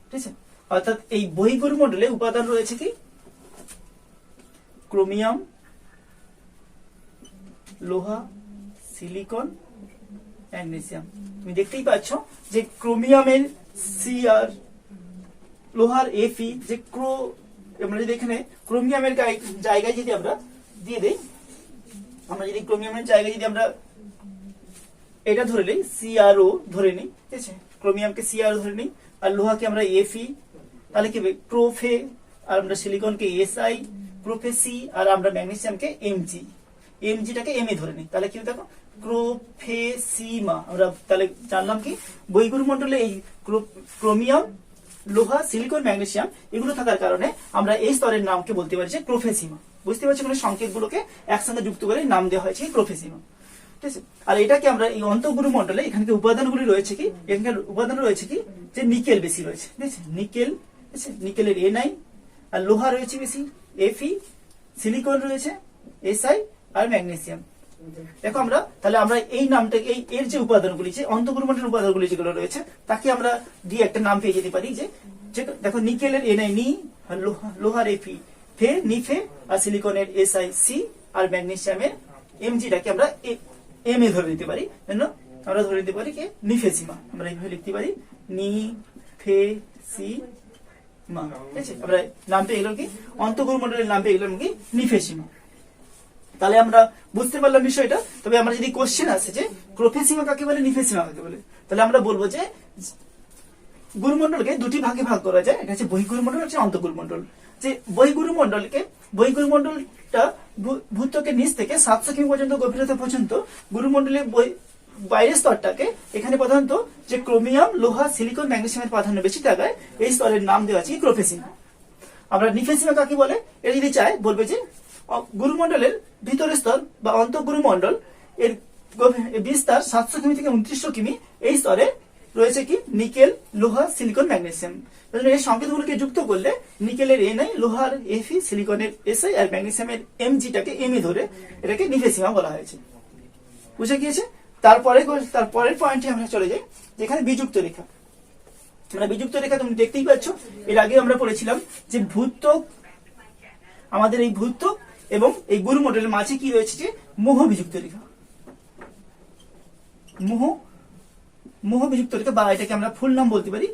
ঠিক আছে, অর্থাৎ এই বহিঃগুরুমণ্ডলে উপাদান রয়েছে কি ক্রোমিয়াম, লোহা, সিলিকন, ম্যাগনেসিয়াম। তুমি দেখতেই পাচ্ছ যে ক্রোমিয়ামের Cr, লোহার Fe, যে আমরা যদি এখানে ক্রোমিয়ামের জায়গায় যদি আমরা দিয়ে দেই, আমরা যদি ক্রোমিয়ামের জায়গায় যদি আমরা এটা ধরে নিই, CrO ধরে নিই, ঠিক আছে, ক্রোমিয়ামকে CrO ধরে নিই, আর লোহাকে আমরা Fe, তাহলে কি হবে প্রোফে, আর আমরা সিলিকনকে Si, প্রোফেসি, আর আমরা ম্যাগনেসিয়ামকে Mgটাকে Ma ধরে নিই, তাহলে কি দেখো ক্রোফেসিমা। আমরা তাহলে জানলাম কি বহিঃগুরুমণ্ডলে এই ক্রোমিয়াম, লোহা, সিলিকন, ম্যাগনেসিয়াম এগুলো থাকার কারণে আমরা এই স্তরের নামকে বলতে পারি যে প্রোফেসিমা। বুঝতে পারছি, মানে সংকেতগুলোকে একসঙ্গে যুক্ত করে নাম দেওয়া হয়েছে প্রোফেসিমা। ঠিক আছে, আর এটাকে আমরা এই অন্তঃগুরুমণ্ডলে এখানকার উপাদানগুলি রয়েছে কি, এখানকার উপাদান রয়েছে কি, যে নিকেল বেশি রয়েছে। ঠিক আছে, নিকেল, নিকেলের Na, আর লোহা রয়েছে বেশি Fe, সিলিকন রয়েছে Si, আর ম্যাগনেসিয়াম। দেখো তাহলে আমরা এই নামটাকে এর যে উপাদানগুলি, যে অন্তঃগুরুমণ্ডলের উপাদানগুলি যেগুলো রয়েছে তাকে আমরা দিয়ে একটা নাম পেয়ে যেতে পারি, যে দেখো নিকেলের Na, নি, আর লোহার Fe, ফে, নিফে, আর সিলিকনের Si, আর ম্যাগনেসিয়ামের Mgটাকে আমরা Ma ধরে নিতে পারি। আমরা ধরে নিতে পারি কি নিফেসিমা। আমরা এইভাবে লিখতে পারি নিফেসিমা। ঠিক আছে, আমরা নাম পেয়ে গেলাম কি অন্তঃগুরুমণ্ডলের নাম পেয়ে গেলাম কি নিফেসিমা। তাহলে আমরা বুঝতে পারলাম বিষয়টা। তবে আমরা যদি কোশ্চেন আসে যে প্রোফেসিমা কাকে বলে, নিফেসিমা কাকে বলে, তাহলে আমরা বলবো যে গুরুমণ্ডলকে দুটি ভাগে ভাগ করা যায়, এটা হচ্ছে বহির্গুরুমণ্ডল, হচ্ছে অন্তঃগুরুমণ্ডল। যে বহির্গুরুমণ্ডলটা ভূত্বকের নিচ থেকে 700 কিমি পর্যন্ত গভীরতা পর্যন্ত গুরুমণ্ডলের বাইরের স্তরটাকে এখানে প্রধানত যে ক্রোমিয়াম, লোহা, সিলিকন, ম্যাগনেসিয়ামের প্রাধান্য বেশি থাকায় এই স্তরের নাম দেওয়া আছে ক্রোফেসিমা। আমরা নিফেসিমা কাকে বলে, এটা যদি চায় বলবে যে গুরুমণ্ডলের ভিতরের স্তর বা অন্তঃগুরুমণ্ডল এর বিস্তার 700 কিমি থেকে 2900 কিমি, এই স্তরে রয়েছে কি নিকেল, লোহা, সিলিকন, ম্যাগনেসিয়াম। এই সংকেতগুলোকে যুক্ত করলে নিকেলের Ni, লোহার Fe, সিলিকনের Si আর ম্যাগনেসিয়ামের Mgটাকে Mে ধরে এটাকে নিফেসিমা বলা হয়েছে। বুঝে গিয়েছে? তারপরের পয়েন্টে আমরা চলে যাই, যেখানে বিযুক্ত রেখা। মানে বিযুক্ত রেখা তুমি দেখতেই পাচ্ছ, এর আগে আমরা পড়েছিলাম যে ভূত্বক, আমাদের এই ভূত্বক এবং এই গুরুমণ্ডলের মাঝে কি রয়েছে, যে মোহ বিযুক্ত রেখা। মোহ বিযুক্ত রেখা, বা এটাকে আমরা ফুল নাম বলতে পারি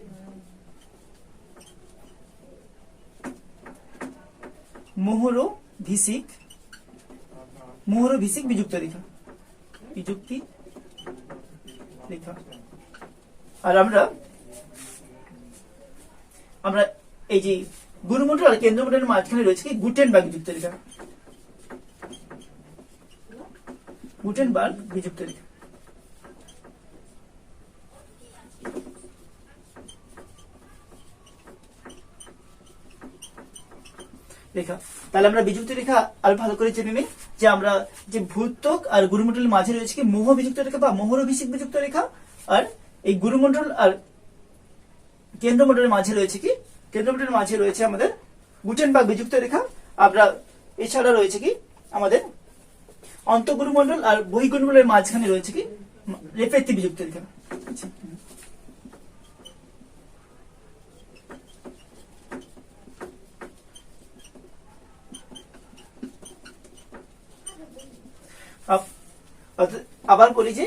মোহরভিষিক বিযুক্ত রেখা, বিযুক্তি রেখা। আর আমরা এই যে গুরুমণ্ডল আর কেন্দ্রমণ্ডলের মাঝখানে রয়েছে কি গুটেনবার্গ বিযুক্ত রেখা, গুটেনবার্গ বিযুক্ত রেখা। রেখা, তাহলে আমরা বিযুক্ত রেখা আর ভালো করে জেনে নিই, যে আমরা যে ভূত্বক আর গুরুমণ্ডলের মাঝে রয়েছে কি মোহ বিযুক্ত রেখা বা মোহরভিষিক বিযুক্ত রেখা, আর এই গুরুমণ্ডল আর কেন্দ্রমণ্ডলের মাঝে রয়েছে কি, কেন্দ্রমণ্ডলের মাঝে রয়েছে আমাদের গুটেনবার্গ বিযুক্ত রেখা। আমরা এছাড়া রয়েছে কি আমাদের অন্তঃগুরুমণ্ডল আর বহির্গুরুমণ্ডলের মাঝখানে রয়েছে কি রেফ্লেক্টিভ বিযুক্ত রেখা। আবার বলি যে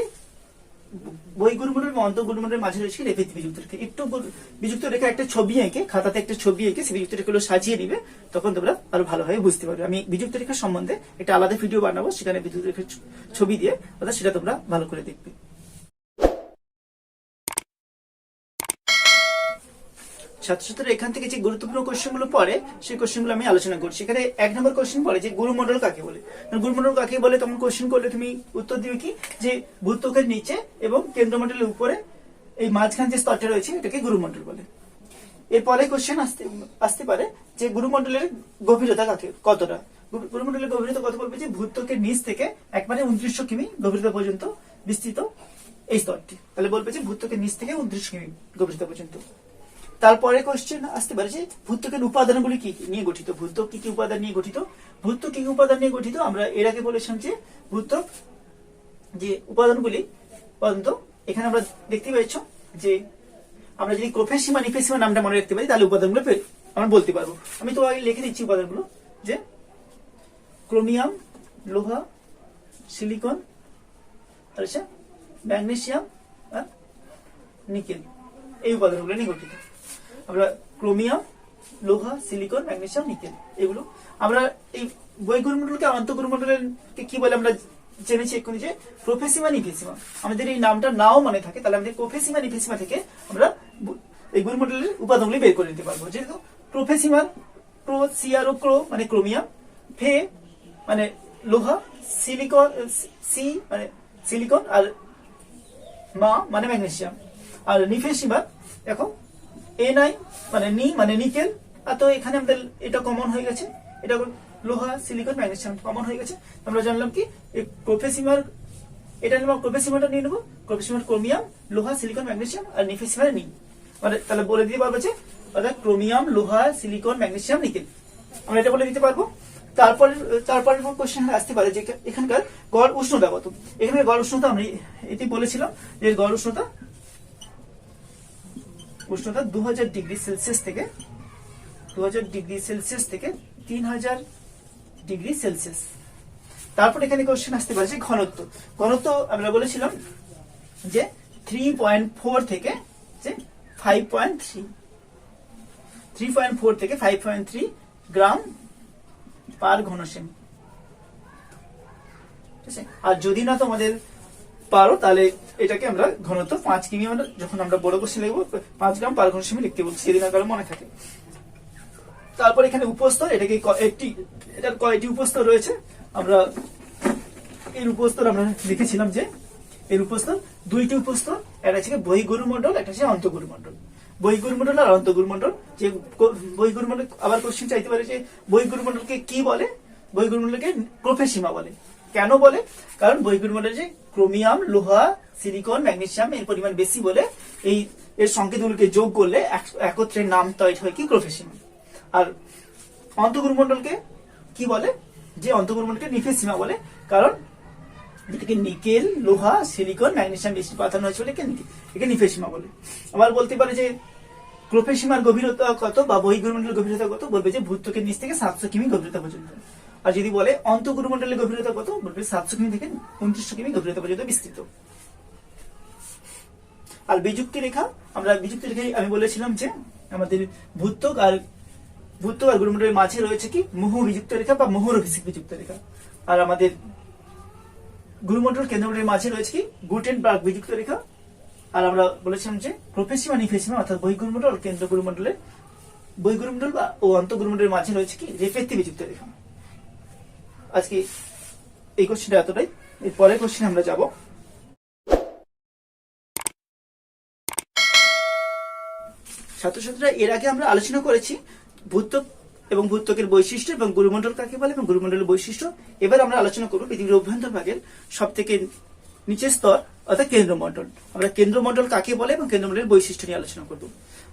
বহির্গুরুমণ্ডল এবং অন্তঃগুরুমণ্ডলের মাঝে রয়েছে রেফ্লেক্টিভ বিযুক্ত রেখা। একটু বিযুক্ত রেখা একটা ছবি এঁকে, খাতাতে একটা ছবি এঁকে সেই বিযুক্ত রেখাগুলো সাজিয়ে নিবে, তখন তোমরা আরো ভালোভাবে বুঝতে পারবে। আমি বিযুক্ত রেখা সম্বন্ধে একটা আলাদা ভিডিও বানাবো, সেখানে বিযুক্ত রেখার ছবি দিয়ে, অর্থাৎ সেটা তোমরা ভালো করে দেখবে। ছাত্রছাত্রীরা এখান থেকে যে গুরুত্বপূর্ণ কোশ্চেন গুলো পড়ে, সেই কোশ্চেন গুলো আমি আলোচনা করছি। এখানে 1 নম্বর কোশ্চেন পড়ে যে গুরুমণ্ডল কাকে বলে। গুরুমণ্ডল কাকে বলে তখন কোশ্চেন করলে তুমি উত্তর দিবে কি, যে ভূত্বকের নিচে এবং কেন্দ্রমণ্ডলের উপরে এই মাঝখান যে স্তরটা রয়েছে এটাকে গুরুমণ্ডল বলে। এরপরে কোশ্চেন আসতে পারে যে গুরুমণ্ডলের গভীরতা কতটা। গুরুমণ্ডলের গভীরতা কত বলবে, যে ভূত্বকের নিচ থেকে একবারে 2900 কিমি গভীরতা পর্যন্ত বিস্তৃত এই স্তরটি। তাহলে বলবে যে ভূত্বকের নিচ থেকে 29 কিমি গভীরতা পর্যন্ত। তারপরে কোশ্চেন আসতে পারে যে ভূত্বকের উপাদানগুলি কি নিয়ে গঠিত, ভূত্বক কি কি উপাদান নিয়ে গঠিত। ভূত্বক কি কি উপাদান নিয়ে গঠিত আমরা এর আগে বলেছিলাম, যে ভূত্বক যে উপাদানগুলি প্রধানত এখানে আমরা দেখতে পাচ্ছ, যে আমরা যদি ক্রোফেসিমা, নিফেসিমা নামটা মনে রাখতে পারি, তাহলে উপাদানগুলো আমরা বলতে পারবো। আমি তো আগে লিখে দিচ্ছি উপাদানগুলো, যে ক্রোমিয়াম, লোহা, সিলিকন, আচ্ছা ম্যাগনেসিয়াম আর নিকেল, এই উপাদানগুলো নিয়ে গঠিত। আমরা ক্রোমিয়াম, লোহা, সিলিকন, ম্যাগনেসিয়াম, নিকেল, এগুলো আমরা এই বহির্গুরুমণ্ডলকে অন্তঃগুরুমণ্ডলের কি বলে আমরা জেনেছি এক্ষুনি, যে প্রোফেসিমা, নিফেসিমা। আমাদের এই নামটা নাও মনে থাকে, তাহলে আমাদের প্রোফেসিমা, নিফেসিমা থেকে আমরা এই গুরুমণ্ডলের উপাদানগুলি বের করে নিতে পারবো। যেহেতু প্রোফেসিমার প্রো, সিআরও ক্রো মানে ক্রোমিয়াম, ফে মানে লোহা, সিলিকন সি মানে সিলিকন, আর মা মানে ম্যাগনেসিয়াম, আর নিফেসিমা দেখো Ni মানে নিকেল। আর তো এখানে আমাদের এটা কমন হয়ে গেছে, এটা লোহা, সিলিকন, ম্যাগনেসিয়াম কমন হয়ে গেছে। আমরা জানলাম কি প্রোফেসিমার, এটা নেব প্রোফেসিমাটা নিয়ে নেবো, প্রোফেসিমার ক্রোমিয়াম, লোহা, সিলিকন, ম্যাগনেসিয়াম, আর নিফেসিমার নি। মানে তাহলে বলে দিতে পারবো যে অর্থাৎ ক্রোমিয়াম, লোহা, সিলিকন, ম্যাগনেসিয়াম, নিকেল, আমরা এটা বলে দিতে পারবো। তারপরে কোশ্চেন আসতে পারে যে এখানকার গড় উষ্ণতা কত। এখানে গড় উষ্ণতা আমরা এটি বলেছিলাম, যে গড় উষ্ণতা 2000 ডিগ্রি সেলসিয়াস থেকে 3000 ডিগ্রি সেলসিয়াস। তারপর এখানে কোশ্চেন আসতে পারে যে ঘনত্ব আমরা বলেছিলাম যে 3.4 থেকে 5.3 গ্রাম পার ঘন সেমি। ঠিক আছে, আর যদি না তোমাদের পারো তাহলে এটাকে আমরা ঘনত্ব 5 কিমি যখন আমরা বড় কোশ্চেন লিখবো 5 গ্রাম পার ঘন সেমি লিখতে বলছি, সেদিন আকারে মনে থাকে। তারপর এখানে উপস্তর, এটাকে এটার কয়টি উপস্তর রয়েছে, আমরা এর উপস্তর আমরা লিখেছিলাম যে এর উপস্তর 2টি উপস্তর, একটা হচ্ছে বহির্গুরুমণ্ডল, একটা হচ্ছে অন্তঃগুরুমণ্ডল। বহির্গুরুমণ্ডল আর অন্তঃগুরুমণ্ডল, যে বহির্গুরুমণ্ডল আবার কোশ্চেন চাইতে পারে যে বহির্গুরুমণ্ডলকে কি বলে, বহির্গুরুমণ্ডলকে প্রোফেসিমা বলে। কেন বলে? কারণ বহির্গুরুমণ্ডলে যে ক্রোমিয়াম, লোহা, সিলিকন, ম্যাগনেসিয়াম এর পরিমাণ বেশি বলে এর সংকেতগুলোকে যোগ করলে একত্রে নাম তৈরি হয় কি প্রোফেসিমা। আর অন্তঃগুরুমণ্ডলকে কি বলে, যে অন্তঃগুরুমণ্ডলকে নিফেসিমা বলে, কারণ এটাকে নিকেল, লোহা, সিলিকন, ম্যাগনেসিয়াম বেশি পাঠানো হয়েছে বলে একে নিফেসিমা বলে। আবার বলতে পারে যে প্রোফেসিমার গভীরতা কত বা বহির্গুরুমণ্ডলের গভীরতা কত, বলবে যে ভূত্বকের নিচ থেকে 700 কিমি গভীরতা পর্যন্ত। আর যদি বলে অন্তঃগুরুমণ্ডলের গভীরতা কত, বলবে 700 কিমি থেকে 2900 কিমি গভীরতা পর্যন্ত বিস্তৃত। আর বিযুক্তি রেখা, আমরা বিযুক্তি রেখায় আমি বলেছিলাম যে আমাদের ভূত্বক আর গুরুমণ্ডলের মাঝে রয়েছে কি মোহ বিযুক্ত রেখা বা মোহরভিষিক বিযুক্ত রেখা। আর আমাদের গুরুমণ্ডল কেন্দ্রমণ্ডলের মাঝে রয়েছে কি গুটেনবার্গ বিযুক্ত রেখা। আর আমরা বলেছিলাম যে প্রোফেসিমা নিফেসিমা অর্থাৎ বহির্গুরুমণ্ডল কেন্দ্র গুরুমণ্ডলের বহির্গুরুমণ্ডল বা ও অন্তঃগুরুমণ্ডলের মাঝে রয়েছে কি রেফেক্তি বিযুক্ত রেখা। আজকে এই কোশ্চেনটা এতটাই। এর পরের কোশ্চেনে আমরা যাব। ছাত্রছাত্রীরা, এর আগে আমরা আলোচনা করেছি ভূত্বক এবং ভূত্বকের বৈশিষ্ট্য এবং গুরুমণ্ডল কাকে বলে এবং গুরুমণ্ডলের বৈশিষ্ট্য। এবার আমরা আলোচনা করব পৃথিবীর অভ্যন্তর ভাগের সব থেকে নিচের স্তর অর্থাৎ কেন্দ্রমণ্ডল। আমরা কেন্দ্রমণ্ডল কাকে বলে এবং কেন্দ্রমণ্ডলের বৈশিষ্ট্য নিয়ে আলোচনা করব।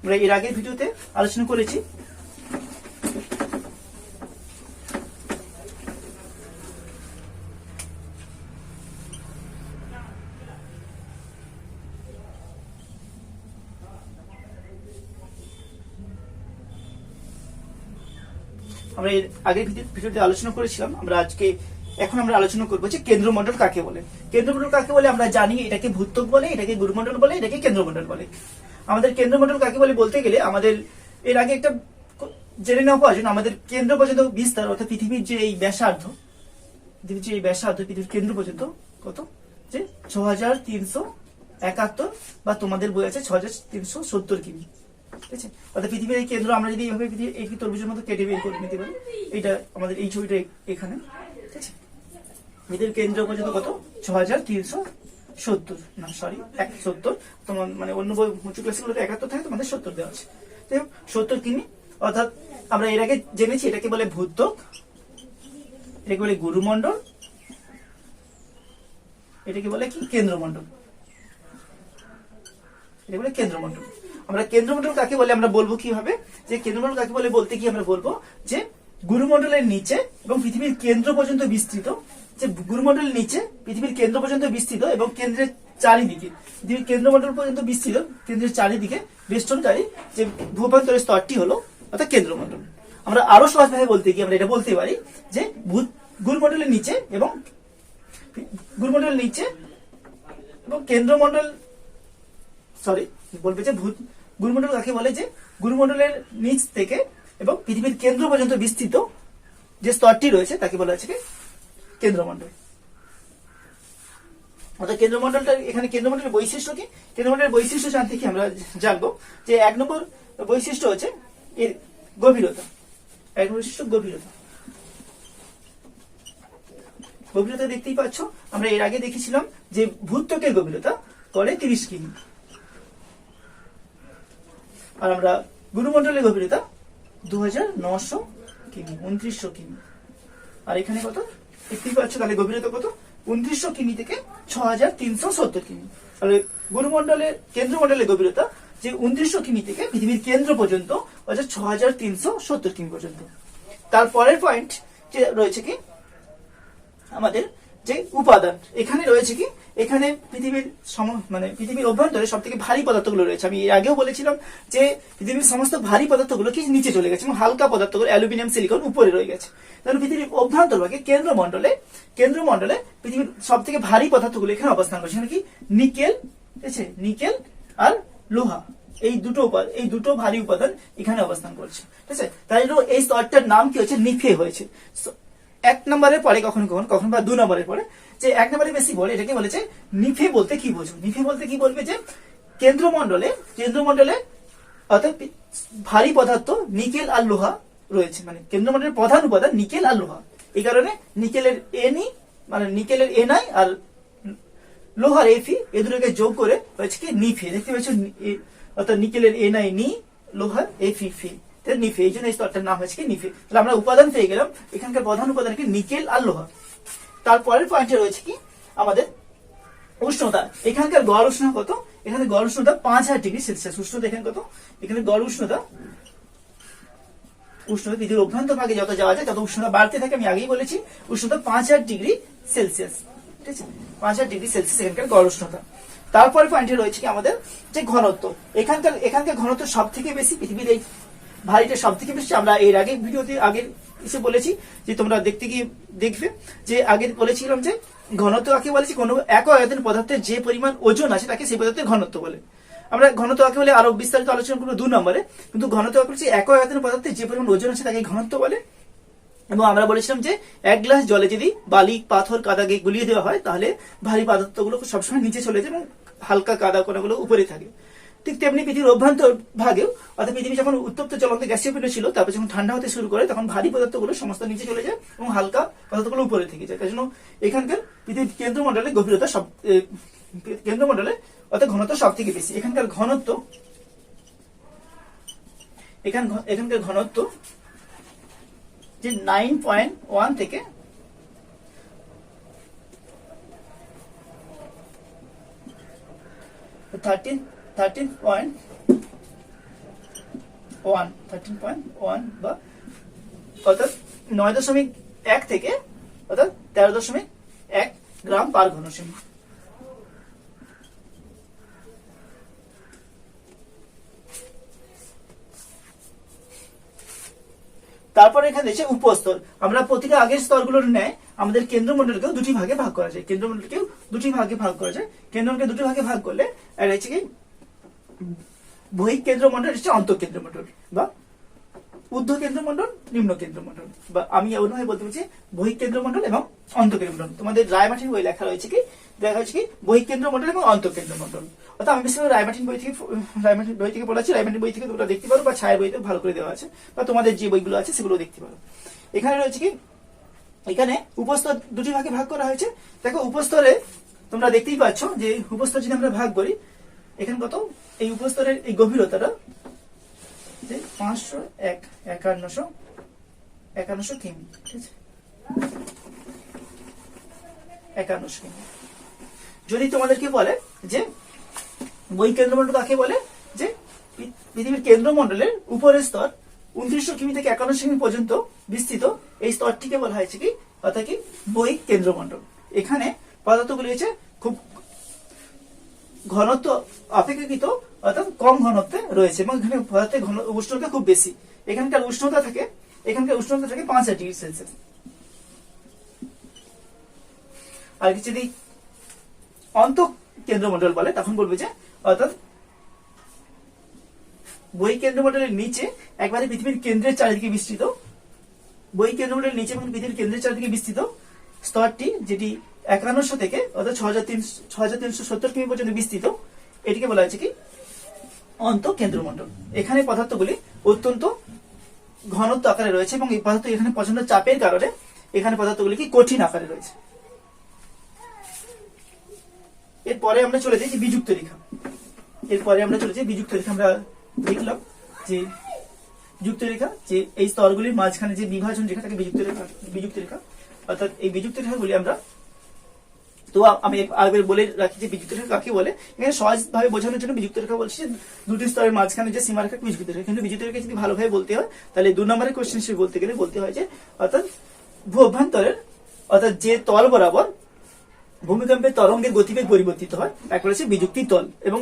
আমরা এর আগের ভিডিওতে আলোচনা করেছি আমরা এর আগের ভিডিওতে আলোচনা করেছিলাম। এখন আমরা আলোচনা করবো যে কেন্দ্রমণ্ডল কাকে বলে। কেন্দ্রমণ্ডল কাকে বলে আমরা জানি, এটাকে ভূত্বক বলে, এটাকে গুরুমণ্ডল বলে, এটাকে কেন্দ্রমণ্ডল বলে। আমাদের কেন্দ্রমণ্ডল কাকে বলে বলতে গেলে আমাদের এর আগে একটা জেনে নেওয়া প্রয়োজন, আমাদের কেন্দ্র পর্যন্ত বিস্তার অর্থাৎ পৃথিবীর যে এই ব্যাসার্ধ, পৃথিবীর কেন্দ্র পর্যন্ত কত, যে 6371 বা তোমাদের বই আছে 6370 কিমি। ঠিক আছে, অর্থাৎ পৃথিবীর এই কেন্দ্র আমরা যদি এইভাবে এই তরমুজের মতো কেটে বের করে নিতে পারি, এটা আমাদের এই ছবিটা এখানে। ঠিক আছে, পৃথিবীর কেন্দ্র পর্যন্ত কত 6370 না সরি 170, তোমার মানে অন্য বই উঁচু ক্লাসগুলোতে 71 থাকে, তোমাদের 70 দেওয়া আছে। 70 কিমি, অর্থাৎ আমরা এর আগে জেনেছি এটাকে বলে ভূত্বক, এটাকে বলে গুরুমণ্ডল, এটাকে বলে কি কেন্দ্রমণ্ডল, এটা বলে কেন্দ্রমণ্ডল। আমরা কেন্দ্রমণ্ডল কাকে বলে আমরা বলবো কিভাবে, যে কেন্দ্রমণ্ডল কাকে বলে বলতে কি আমরা বলবো যে গুরুমণ্ডলের নিচে এবং পৃথিবীর কেন্দ্র পর্যন্ত বিস্তৃত, যে গুরুমণ্ডলের নিচে পৃথিবীর কেন্দ্র পর্যন্ত বিস্তৃত এবং কেন্দ্রের চারিদিকে পৃথিবীর কেন্দ্রমণ্ডল পর্যন্ত বিস্তৃত, কেন্দ্রের চারিদিকে বেষ্টনকারী যে ভূভ্যন্তরের স্তরটি হলো অর্থাৎ কেন্দ্রমণ্ডল। আমরা আরো সহজভাবে বলতে গিয়ে আমরা এটা বলতে পারি যে গুরুমণ্ডলের নিচে এবং কেন্দ্রমণ্ডল বলবে যে গুরুমণ্ডল কাকে বলে, যে গুরুমণ্ডলের নিচ থেকে এবং পৃথিবীর কেন্দ্র পর্যন্ত বিস্তৃত যে স্তরটি রয়েছে তাকে বলা হচ্ছে কেন্দ্রমণ্ডল। অর্থাৎ কেন্দ্রমণ্ডলটা এখানে কেন্দ্রমণ্ডলের বৈশিষ্ট্য কি, কেন্দ্রমণ্ডলের বৈশিষ্ট্য জানতে কি আমরা জানবো যে 1 নম্বর বৈশিষ্ট্য হচ্ছে এর গভীরতা। গভীরতা দেখতেই পাচ্ছ, আমরা এর আগে দেখেছিলাম যে ভূত্বকের গভীরতা করে 30 কিমি, আর আমরা গুরুমণ্ডলের গভীরতা 2900 কিমি, 2900 কিমি। আর এখানে কত দেখতেই পাচ্ছ, তাহলে গভীরতা কত 2900 কিমি থেকে 6370 কিমি। তাহলে কেন্দ্রমণ্ডলের গভীরতা যে 2900 কিমি থেকে পৃথিবীর কেন্দ্র পর্যন্ত অর্থাৎ 6370 কিমি পর্যন্ত। তারপরের পয়েন্ট যে রয়েছে কি আমাদের যে উপাদান, এখানে রয়েছে কি, এখানে পৃথিবীর অভ্যন্তরে সব থেকে ভারী পদার্থগুলো রয়েছে। আমি এর আগেও বলেছিলাম যে পৃথিবীর সমস্ত ভারী পদার্থগুলো কি নিচে চলে গেছে এবং হালকা পদার্থগুলো অ্যালুমিনিয়াম, সিলিকন উপরে রয়ে গেছে। তাহলে পৃথিবীর অভ্যন্তরভাগে কেন্দ্রমণ্ডলে পৃথিবীর সব থেকে ভারী পদার্থগুলো এখানে অবস্থান করছে। এখানে কি নিকেল, ঠিক আছে, নিকেল আর লোহা, এই দুটো ভারী উপাদান এখানে অবস্থান করছে। ঠিক আছে, তাই জন্য এই স্তরটার নাম কি হচ্ছে, নিফে হয়েছে। 1 নম্বরের পরে কখন বা 2 নম্বরের পরে যে 1 নম্বরে বেশি বলে এটাকে বলেছে নিফে বলতে কি বোঝো। নিফে বলতে কি বলবে যে কেন্দ্রমণ্ডলে অর্থাৎ ভারী পদার্থ নিকেল আর লোহা রয়েছে, মানে কেন্দ্রমণ্ডলের প্রধান উপাদান নিকেল আর লোহা। এই কারণে নিকেলের এনই মানে নিকেলের এনআই আর লোহার এফি এ দুটোকে যোগ করে হয়েছে কি নিফে। দেখতে পাচ্ছ অর্থাৎ নিকেলের এনআই নি, লোহার এফি ফি, নিফে। এই জন্য এই স্তরটার নাম হয়েছে কি নিফে। তাহলে আমরা উপাদান পেয়ে গেলাম, এখানকার প্রধান উপাদান কি নিকেল আর লোহা। তারপরের পয়েন্টে রয়েছে কি আমাদের উষ্ণতা। এখানকার গড় উষ্ণতা কত? এখানে গড় উষ্ণতা 5000 ডিগ্রি সেলসিয়াস। উষ্ণতা এখানে কত? এখানে গড় উষ্ণতা পৃথিবীর অভ্যন্তর ভাগে যত যাওয়া যায় তত উষ্ণতা বাড়তে থাকে। আমি আগেই বলেছি উষ্ণতা 5000 ডিগ্রি সেলসিয়াস, ঠিক আছে? 5000 ডিগ্রি সেলসিয়াস এখানকার গড় উষ্ণতা। তারপরে পয়েন্টে রয়েছে কি আমাদের যে ঘনত্ব। এখানকার ঘনত্ব সব থেকে বেশি, পৃথিবীর এই ভারীটা সব থেকে বেশি। আমরা এর আগে ভিডিওতে আগের এসে বলেছি যে তোমরা দেখতে গিয়ে দেখবে যে আগে বলেছিলাম যে ঘনত্ব কাকে বলেছি, কোনো এক আয়তন পদার্থের যে পরিমাণ ওজন আছে তাকে সেই পদার্থের ঘনত্ব বলে। আমরা ঘনত্ব কাকে বলে আরো বিস্তারিত আলোচনা করবো 2 নম্বরে, কিন্তু ঘনত্ব কাকে বলছি এক আয়তন পদার্থের যে পরিমাণ ওজন আছে তাকে ঘনত্ব বলে। এবং আমরা বলেছিলাম যে 1 গ্লাস জলে যদি বালি পাথর কাদা গুলিয়ে দেওয়া হয় তাহলে ভারী পদার্থগুলো সবসময় নিচে চলে যায় এবং হালকা কাদা কণাগুলো উপরে থাকে। ঠিক তেমনি পৃথিবীর অভ্যন্তর ভাগেও, অর্থাৎ পৃথিবী যখন উত্তপ্ত জ্বলন্ত গ্যাসীয় পিণ্ড ছিল, তারপর যখন ঠান্ডা হতে শুরু করে তখন ভারী পদার্থগুলো সমস্ত নিচে চলে যায় এবং হালকা পদার্থগুলো উপরে থেকে যায়। তাই জন্য এখানকার পৃথিবীর কেন্দ্রমণ্ডলে গভীরতা কেন্দ্রমণ্ডলে অর্থাৎ ঘনত্ব সব থেকে বেশি। এখানকার ঘনত্ব যে 9.1 থেকে 13.1 বা অর্থাৎ 9.1 থেকে অর্থাৎ 13.1 গ্রাম পার ঘনসেমি। তারপরে এখানে রয়েছে উপস্তর। আমরা প্রতিটা আগের স্তরগুলোর ন্যায় আমাদের কেন্দ্রমণ্ডলকেও দুটি ভাগে ভাগ করা যায়। কেন্দ্রমণ্ডলকে দুটি ভাগে ভাগ করলে রয়েছে কি বহিঃ কেন্দ্রমণ্ডল, হচ্ছে অন্তঃকেন্দ্রমণ্ডল বা ঊর্ধ্ব কেন্দ্রমণ্ডল, নিম্ন কেন্দ্রমণ্ডল, বা আমি অন্যভাবে বলতে পারছি বহিঃ কেন্দ্রমণ্ডল এবং অন্তঃকেন্দ্রমণ্ডল। তোমাদের রায়মার্টিন বই লেখা হয়েছে কি বহিঃ কেন্দ্রমণ্ডল এবং অন্তঃকেন্দ্রমণ্ডল। অর্থাৎ আমি বেশিরভাগ রায়মার্টিন বই থেকে পড়াচ্ছি। রায়মার্টিন বই থেকে তোমরা দেখতে পারো, বা ছায়া বইতে ভালো করে দেওয়া আছে, বা তোমাদের যে বইগুলো আছে সেগুলো দেখতে পারো। এখানে রয়েছে কি এখানে উপস্তর দুটি ভাগে ভাগ করা হয়েছে। দেখো উপস্তরে তোমরা দেখতেই পাচ্ছ যে উপস্তর যদি আমরা ভাগ করি, এখানে কত এই উপস্তরের এই গভীরতাটা 551 কিমি, ঠিক আছে? 51 কিমি। যদি তোমাদেরকে বলে যে বহিঃ কেন্দ্রমণ্ডল কাকে বলে, যে পৃথিবীর কেন্দ্রমণ্ডলের উপরের স্তর 2900 কিমি থেকে 51 কিমি পর্যন্ত বিস্তৃত, এই স্তরটিকে বলা হয়েছে কি অর্থাৎ কি বহিঃ কেন্দ্রমণ্ডল। এখানে পদার্থগুলি হচ্ছে খুব ঘনত্ব অপেক্ষাকৃত অর্থাৎ কম ঘনত্বে রয়েছে এবং এখানে পদার্থের উষ্ণতা খুব বেশি। এখানকার উষ্ণতা থাকে 5000 ডিগ্রি সেলসিয়াস। আর যদি অন্তঃকেন্দ্রমণ্ডল বলে তখন বলবে যে অর্থাৎ বহিঃ কেন্দ্রমণ্ডলের নিচে একবারে পৃথিবীর কেন্দ্রের চারিদিকে বিস্তৃত, বহিঃ কেন্দ্রমণ্ডলের নিচে এবং পৃথিবীর কেন্দ্রের চারিদিকে বিস্তৃত স্তরটি, যেটি 5100 থেকে অর্থাৎ 6370 কিমি পর্যন্ত বিস্তৃত, এটিকে বলা হয়েছে কি অন্তঃকেন্দ্রমণ্ডল। এখানে পদার্থগুলি অত্যন্ত ঘনত্ব আকারে রয়েছে এবং এই পদার্থ এখানে প্রচন্ড চাপের কারণে এখানে পদার্থগুলি কি কঠিন আকারে রয়েছে। এরপরে আমরা চলে যাই যে বিযুক্ত রেখা। আমরা দেখলাম যে যুক্ত রেখা, যে এই স্তরগুলির মাঝখানে যে বিভাজন রেখা তাকে বিযুক্ত রেখা। অর্থাৎ এই বিযুক্ত রেখাগুলি আমরা তো আমি আগে বলে রাখি যে বিযুক্ত রেখা কাকে বলে। এখানে সহজভাবে বোঝানোর জন্য বিযুক্ত রেখা বলছি দুটি স্তরের মাঝখানে যে সীমারেখা বিযুক্ত রেখা। কিন্তু বিযুক্ত রেখা যদি ভালোভাবে বলতে হয় তাহলে 2 নম্বরের কোশ্চেন হিসেবে বলতে হয় যে অর্থাৎ ভূ অভ্যন্তরের অর্থাৎ যে তল বরাবর ভূমিকম্পের তরঙ্গের গতিবেগ পরিবর্তিত হয় তাকে বলা হচ্ছে বিযুক্তি তল, এবং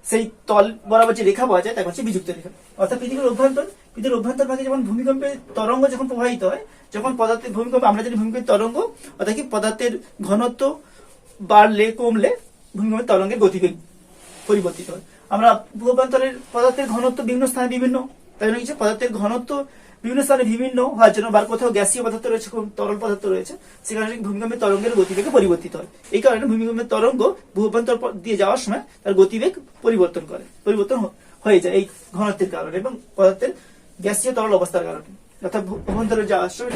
সেই তল বরাবর যে রেখা পাওয়া যায় তাকে হচ্ছে বিযুক্ত রেখা। অর্থাৎ পৃথিবীর অভ্যন্তর ভাগে যেমন ভূমিকম্পের তরঙ্গ যখন প্রবাহিত হয়, যখন পদার্থের ভূমিকম্প আমরা জানি ভূমিকম্পের তরঙ্গ অর্থাৎ কি পদার্থের ঘনত্ব বাড়লে কমলে ভূমিকম্পের তরঙ্গের গতিবেগ পরিবর্তিত হয়। আমরা ভূ অভ্যন্তরের পদার্থের ঘনত্ব বিভিন্ন স্থানে বিভিন্ন, তাই জন্য পদার্থের ঘনত্ব বিভিন্ন স্থানে বিভিন্ন হওয়ার জন্য বা কোথাও গ্যাসীয় পদার্থ রয়েছে, তরল পদার্থ রয়েছে, সেখানে ভূমিকম্পের তরঙ্গের গতিবেগে পরিবর্তিত হয়। এই কারণে ভূমিকম্পের তরঙ্গ ভূঅভ্যন্তর দিয়ে যাওয়ার সময় তার গতিবেগ পরিবর্তন হয়ে যায় এই ঘনত্বের কারণে এবং পদার্থের গ্যাসীয় তরল অবস্থার কারণে। অর্থাৎ অভ্যন্তরে যাওয়ার সময়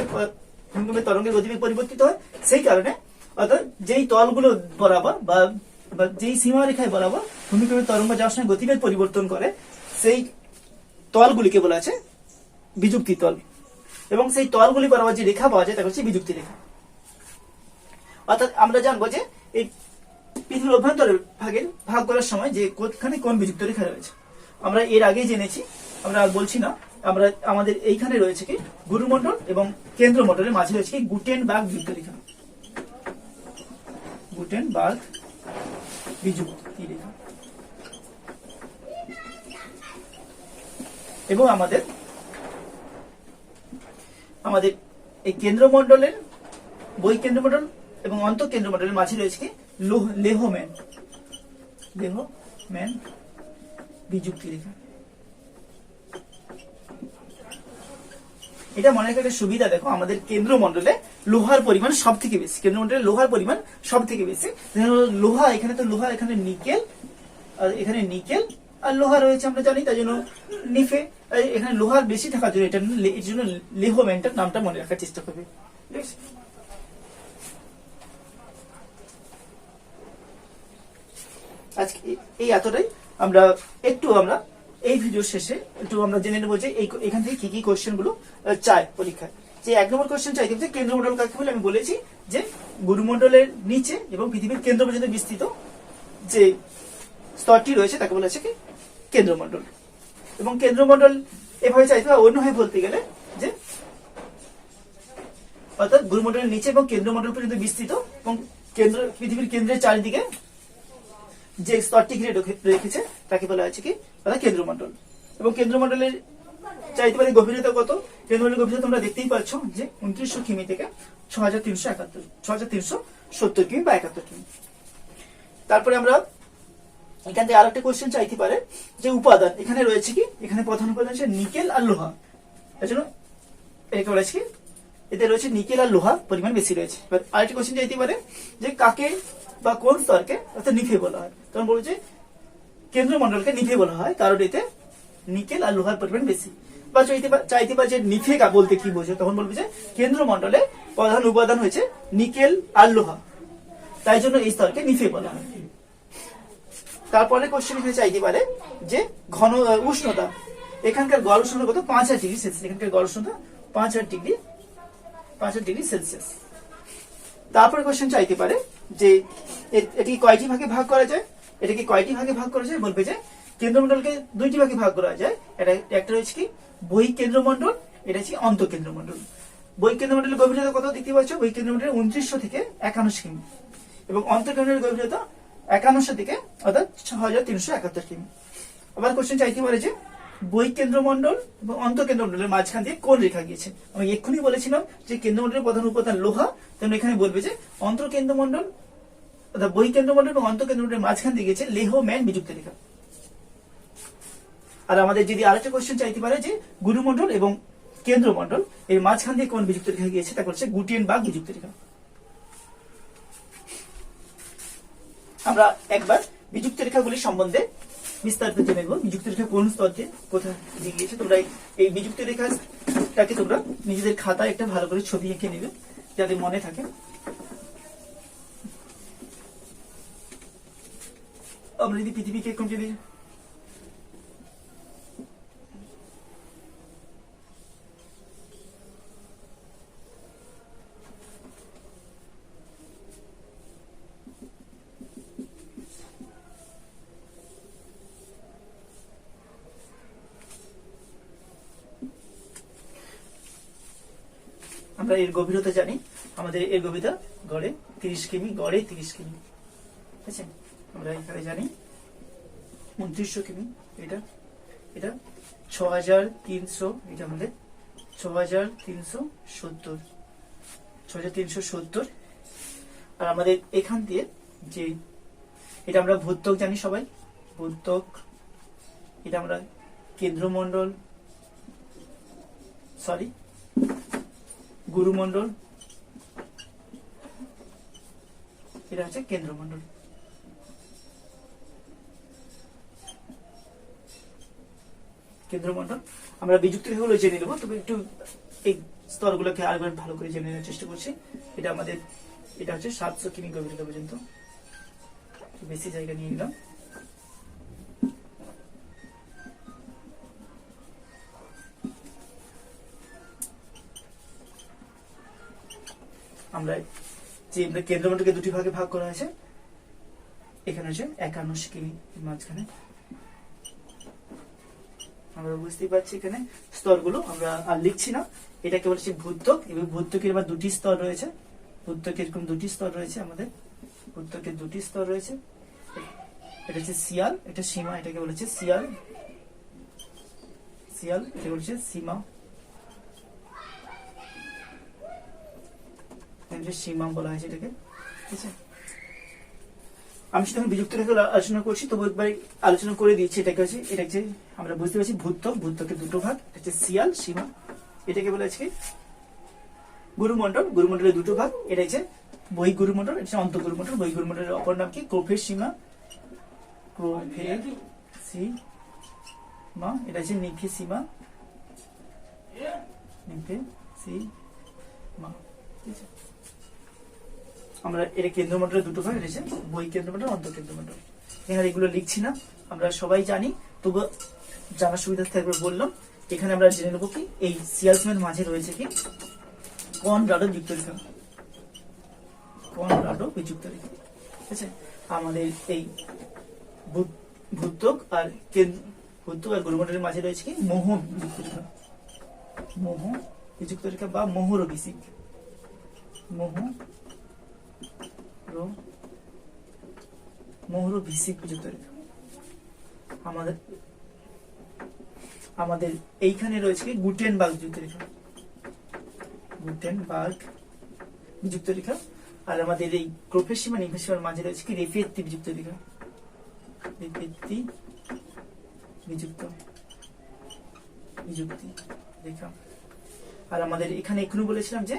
ভূমিকম্পের তরঙ্গের গতিবেগ পরিবর্তিত হয়। সেই কারণে অর্থাৎ যেই তলগুলো বরাবর বা যেই সীমারেখায় বরাবর ভূমিকম্পের তরঙ্গ যাওয়ার সময় গতিবেগ পরিবর্তন করে, সেই তলগুলিকে বলা আছে বিযুক্তি তল। এবং সেই তলগুলি বরাবর যে রেখা পাওয়া যায় তা হচ্ছে বিযুক্তি রেখা। অর্থাৎ আমরা জানবো যে এই পৃথিবীর অভ্যন্তরের ভাগ করার সময় যে কোনখানে কোন বিযুক্ত রেখা রয়েছে আমরা এর আগেই জেনেছি, আমরা বলছি না। আমাদের এইখানে রয়েছে কি গুরুমণ্ডল এবং কেন্দ্রমণ্ডলের মাঝে রয়েছে কি গুটেনবার্গ বিযুক্ত রেখা, গুটেনবার্গ বিযুক্তি রেখা। এবং আমাদের এই কেন্দ্রমণ্ডলের বহিঃকেন্দ্রমণ্ডল এবং অন্তঃকেন্দ্রমণ্ডলের মাঝে রয়েছে কি লেহম্যান বিযুক্তি রেখা। এটা মনে রাখার একটা সুবিধা, দেখো আমাদের কেন্দ্রমণ্ডলে লোহার পরিমাণ সব থেকে বেশি, কেন্দ্রমণ্ডলে লোহার পরিমাণ সব থেকে বেশি। লোহা এখানে তো লোহা, এখানে নিকেল, আর এখানে নিকেল আর লোহা রয়েছে আমরা জানি, তাই জন্য নিফে। এখানে লোহার বেশি থাকার জন্য এর জন্য লেহম্যানটার নামটা মনে রাখার চেষ্টা করবে। ঠিক আছে, আজকে এই এতটাই। আমরা এই ভিডিও শেষে একটু আমরা জেনে নেবো যে এখান থেকে কি কি কোশ্চেন গুলো চায় পরীক্ষায়। যে 1 নম্বর কোশ্চেন চাইতে হচ্ছে কেন্দ্রমণ্ডল কাকে বলে। আমি বলেছি যে গুরুমণ্ডলের নিচে এবং পৃথিবীর কেন্দ্র পর্যন্ত বিস্তৃত যে স্তরটি রয়েছে তাকে বলা হচ্ছে কি কেন্দ্রমণ্ডল। এবং কেন্দ্রমণ্ডল এভাবে চাইতে হয়, অন্যভাবে বলতে গেলে যে অর্থাৎ গুরুমণ্ডলের নিচে এবং কেন্দ্রমণ্ডল পর্যন্ত বিস্তৃত এবং পৃথিবীর কেন্দ্রের চারিদিকে যে স্তরটি ঘিরে রেখেছে তাকে বলা হচ্ছে কি কেন্দ্রমণ্ডল। এবং কেন্দ্রমণ্ডলের চাইতে পারে গভীরতা কত? কেন্দ্রমণ্ডলের গভীরতা তোমরা দেখতেই পাচ্ছ যে 2900 কিমি থেকে 6370 কিমি বা 71 কিমি। তারপরে আমরা এখান থেকে আরেকটা কোশ্চেন চাইতে পারে যে উপাদান এখানে রয়েছে কি, এখানে প্রধান উপাদান হচ্ছে নিকেল আর লোহা। তার জন্য এটাকে বলা হচ্ছে কি এতে রয়েছে নিকেল আর লোহা পরিমাণ বেশি রয়েছে। এবার আরেকটা কোশ্চেন চাইতে পারে যে কাকে বা কোন স্তরকে অর্থাৎ নিফে বলা হয়। তখন বলবো যে কেন্দ্রমণ্ডলকে নিফে বলা হয় কারণ এতে নিকেল আর লোহার পরিমাণ বেশি। বা চাইতে পারে যে নিফে বলতে কি বোঝে, তখন বলবো যে কেন্দ্রমণ্ডলে প্রধান উপাদান হয়েছে নিকেল আর লোহা, তাই জন্য এই স্তরকে নিফে বলা হয়। তারপরে কোশ্চেন এখানে চাইতে পারে যে ঘন উষ্ণতা, এখানকার গড় উষ্ণতা কত? 5000 ডিগ্রি সেলসিয়াস। এখানকার গড় উষ্ণতা 5000 ডিগ্রি সেলসিয়াস। তারপরে কোশ্চেন চাইতে পারে যে এটি কয়টি ভাগে ভাগ করা যায়। এটাকে কয়টি ভাগে ভাগ করা যায় বলবে যে কেন্দ্রমণ্ডলকে 2টি ভাগে ভাগ করা যায়। একটা রয়েছে কি বহিঃকেন্দ্রমণ্ডল, এটা হচ্ছে অন্তঃকেন্দ্রমণ্ডল। বহিঃকেন্দ্রমণ্ডলের গভীরতা কত দেখতে পাচ্ছ? বহিঃকেন্দ্রমণ্ডলের 2900 থেকে 51 কিমি এবং অন্তঃকেন্দ্রের গভীরতা 51 থেকে অর্থাৎ 6371 কিমি। আবার কোশ্চেন চাইতে পারে যে বহিঃকেন্দ্রমণ্ডল এবং অন্তঃকেন্দ্রমণ্ডলের মাঝখান দিয়ে কোন রেখা গিয়েছে। আমি এক্ষুনি বলেছিলাম যে কেন্দ্রমণ্ডলের প্রধান উপাদান লোহা, তেমন এখানে বলবে যে অন্তঃকেন্দ্রমণ্ডল অর্থাৎ বহিঃকেন্দ্রমণ্ডল এবং অন্তঃকেন্দ্রমণ্ডলের মাঝখান দিয়ে গিয়েছে লেহম্যান বিযুক্ত রেখা। আর আমাদের যদি আরেকটা কোশ্চেন চাইতে পারে যে গুরুমণ্ডল এবং কেন্দ্রমণ্ডল এর মাঝখান দিয়ে কোন বিযুক্ত রেখা গিয়েছে, তা হচ্ছে গুটেনবার্গ বিযুক্ত রেখা। আমরা একবার বিযুক্ত রেখাগুলি সম্বন্ধে বিস্তারিত জেনে নেব। বিযুক্ত রেখা কোন স্তরে কোথায় গিয়েছে। তোমরা এই বিযুক্ত রেখাটাকে তোমরা নিজেদের খাতায় একটা ভালো করে ছবি এঁকে নেবে যাতে মনে থাকে। আমরা যদি পৃথিবীকে এখন যদি আমরা এর গভীরতা জানি, আমাদের এর গভীরতা গড়ে 30 কিমি, গড়ে 30 কিমি। ঠিক আছে, আমরা এখানে জানি 2900 কিমি, এটা 6300, এটা আমাদের 6370। আর আমাদের এখান দিয়ে যে এটা আমরা ভূত্বক জানি সবাই, ভূত্বক, এটা আমরা কেন্দ্রমণ্ডল, সরি গুরুমণ্ডল, এটা হচ্ছে কেন্দ্রমণ্ডল। কেন্দ্রমণ্ডল আমরা বিযুক্ত রেখাগুলো জেনে নেবো, তবে একটু এই স্তরগুলোকে আরেকবার ভালো করে জেনে নেওয়ার চেষ্টা করছি। এটা আমাদের, এটা হচ্ছে 700 কিমি গভীরতা পর্যন্ত, বেশি জায়গা নিয়ে নিলাম। আমরা যে কেন্দ্রমণ্ডলকে দুটি ভাগে ভাগ করা হয়েছে, এখানে হচ্ছে 51 কিমি মাঝখানে। আমরা বুঝতেই পারছি এখানে স্তরগুলো আমরা আর লিখছি না, এটাকে বলছি ভূত্বক। এবং ভূত্বকের আবার দুটি স্তর রয়েছে, ভূত্বকের এরকম দুটি স্তর রয়েছে, আমাদের ভূত্বকের দুটি স্তর রয়েছে। এটা হচ্ছে সিয়াল, এটা সীমা, এটাকে বলেছে সিয়াল, সিয়াল এটা বলছে সীমা, সীমা বলা হয়েছে এটাকে, ঠিক আছে। আমি সেটা বিযুক্ত রেখে আলোচনা করছি, তবু একবার আলোচনা করে দিচ্ছি। এটাকে হচ্ছে, এটা হচ্ছে আমরা বুঝতে পারছি ভূত্বক, ভূত্বকের দুটো ভাগ, এটা হচ্ছে সিয়াল, সীমা। এটাকে বলে আজকে গুরুমণ্ডল, গুরুমণ্ডলের দুটো ভাগ, এটা হচ্ছে বহিঃগুরুমণ্ডল, এটা হচ্ছে অন্তঃগুরুমণ্ডল। বহিঃগুরুমণ্ডলের অপর নাম কি? ক্রোফের সীমা, ক্রোফের সীমা, এটা হচ্ছে নিফে সীমা, নিফে সীমা, ঠিক আছে। আমরা এটা কেন্দ্রমণ্ডলের দুটো ভাগ, এটা হচ্ছে বহিঃ কেন্দ্রমণ্ডল, অন্তঃকেন্দ্রমণ্ডল। এখানে এগুলো লিখছি না, আমরা সবাই জানি, তবু জানার সুবিধার্থে একবার বললাম। এখানে আমরা জেনে নেবো কি এই সিয়াল সীমার মাঝে রয়েছে কি কনরাডো যুক্ত রেখা, কনরাডো বিযুক্ত রেখা, ঠিক আছে। আমাদের এই ভূত্বক আর ভূত্বক আর গুরুমণ্ডলের মাঝে রয়েছে কি মোহ বিযুক্ত রেখা, মোহ বিযুক্ত রেখা বা মোহর বিসিক, মোহর বিসিক বিযুক্ত রেখা। আমাদের এইখানে রয়েছে কি গুটেনবার্গ যুক্ত রেখা, গুটেনবার্গ বিযুক্ত রেখা। আর আমাদের এই ক্রোফের সীমা, নিফের সীমার মাঝে রয়েছে কি রেফেত্তি বিযুক্ত রেখা, রেফেত্তি বিযুক্ত রেখা। আর আমাদের এখানে এখনো বলেছিলাম যে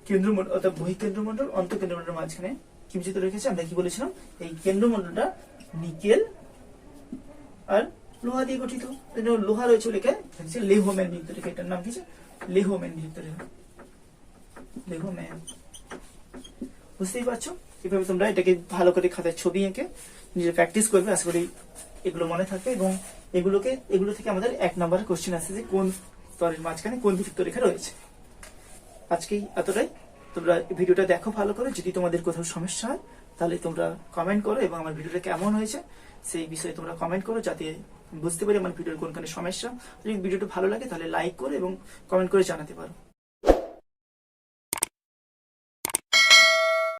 কেন্দ্রমণ্ডল অর্থাৎ বহিঃকেন্দ্রমণ্ডল, অন্তঃকেন্দ্রমণ্ডলের মাঝখানে কি বিযুক্ত রেখেছে, আমরা কি বলেছিলাম এই কেন্দ্রমণ্ডলটা নিকেল আর লোহা দিয়ে গঠিত। লোহা রয়েছে লেখা লেহোম্যান বিযুক্ত রেখা, এটার নাম কি? লেহোম্যান বিযুক্ত রেখা, লেহোম্যান। বুঝতেই পারছো? এভাবে তোমরা এটাকে ভালো করে খাতায় ছবি এঁকে নিজে প্র্যাকটিস করবে, আশা করি এগুলো মনে থাকবে। এবং এগুলো থেকে আমাদের 1 নম্বর কোশ্চেন আসছে যে কোন স্তরের মাঝখানে কোন বিযুক্ত রেখা রয়েছে। আজকেই এতটাই। তোমরা ভিডিওটা দেখো ভালো করে, যদি তোমাদের কোথাও সমস্যা হয় তাহলে তোমরা কমেন্ট করো, এবং আমার ভিডিওটা কেমন হয়েছে সেই বিষয়ে তোমরা কমেন্ট করো, যাতে বুঝতে পারি আমার ভিডিওর কোনখানে সমস্যা। যদি ভিডিওটা ভালো লাগে তাহলে লাইক করো এবং কমেন্ট করে জানাতে পারো।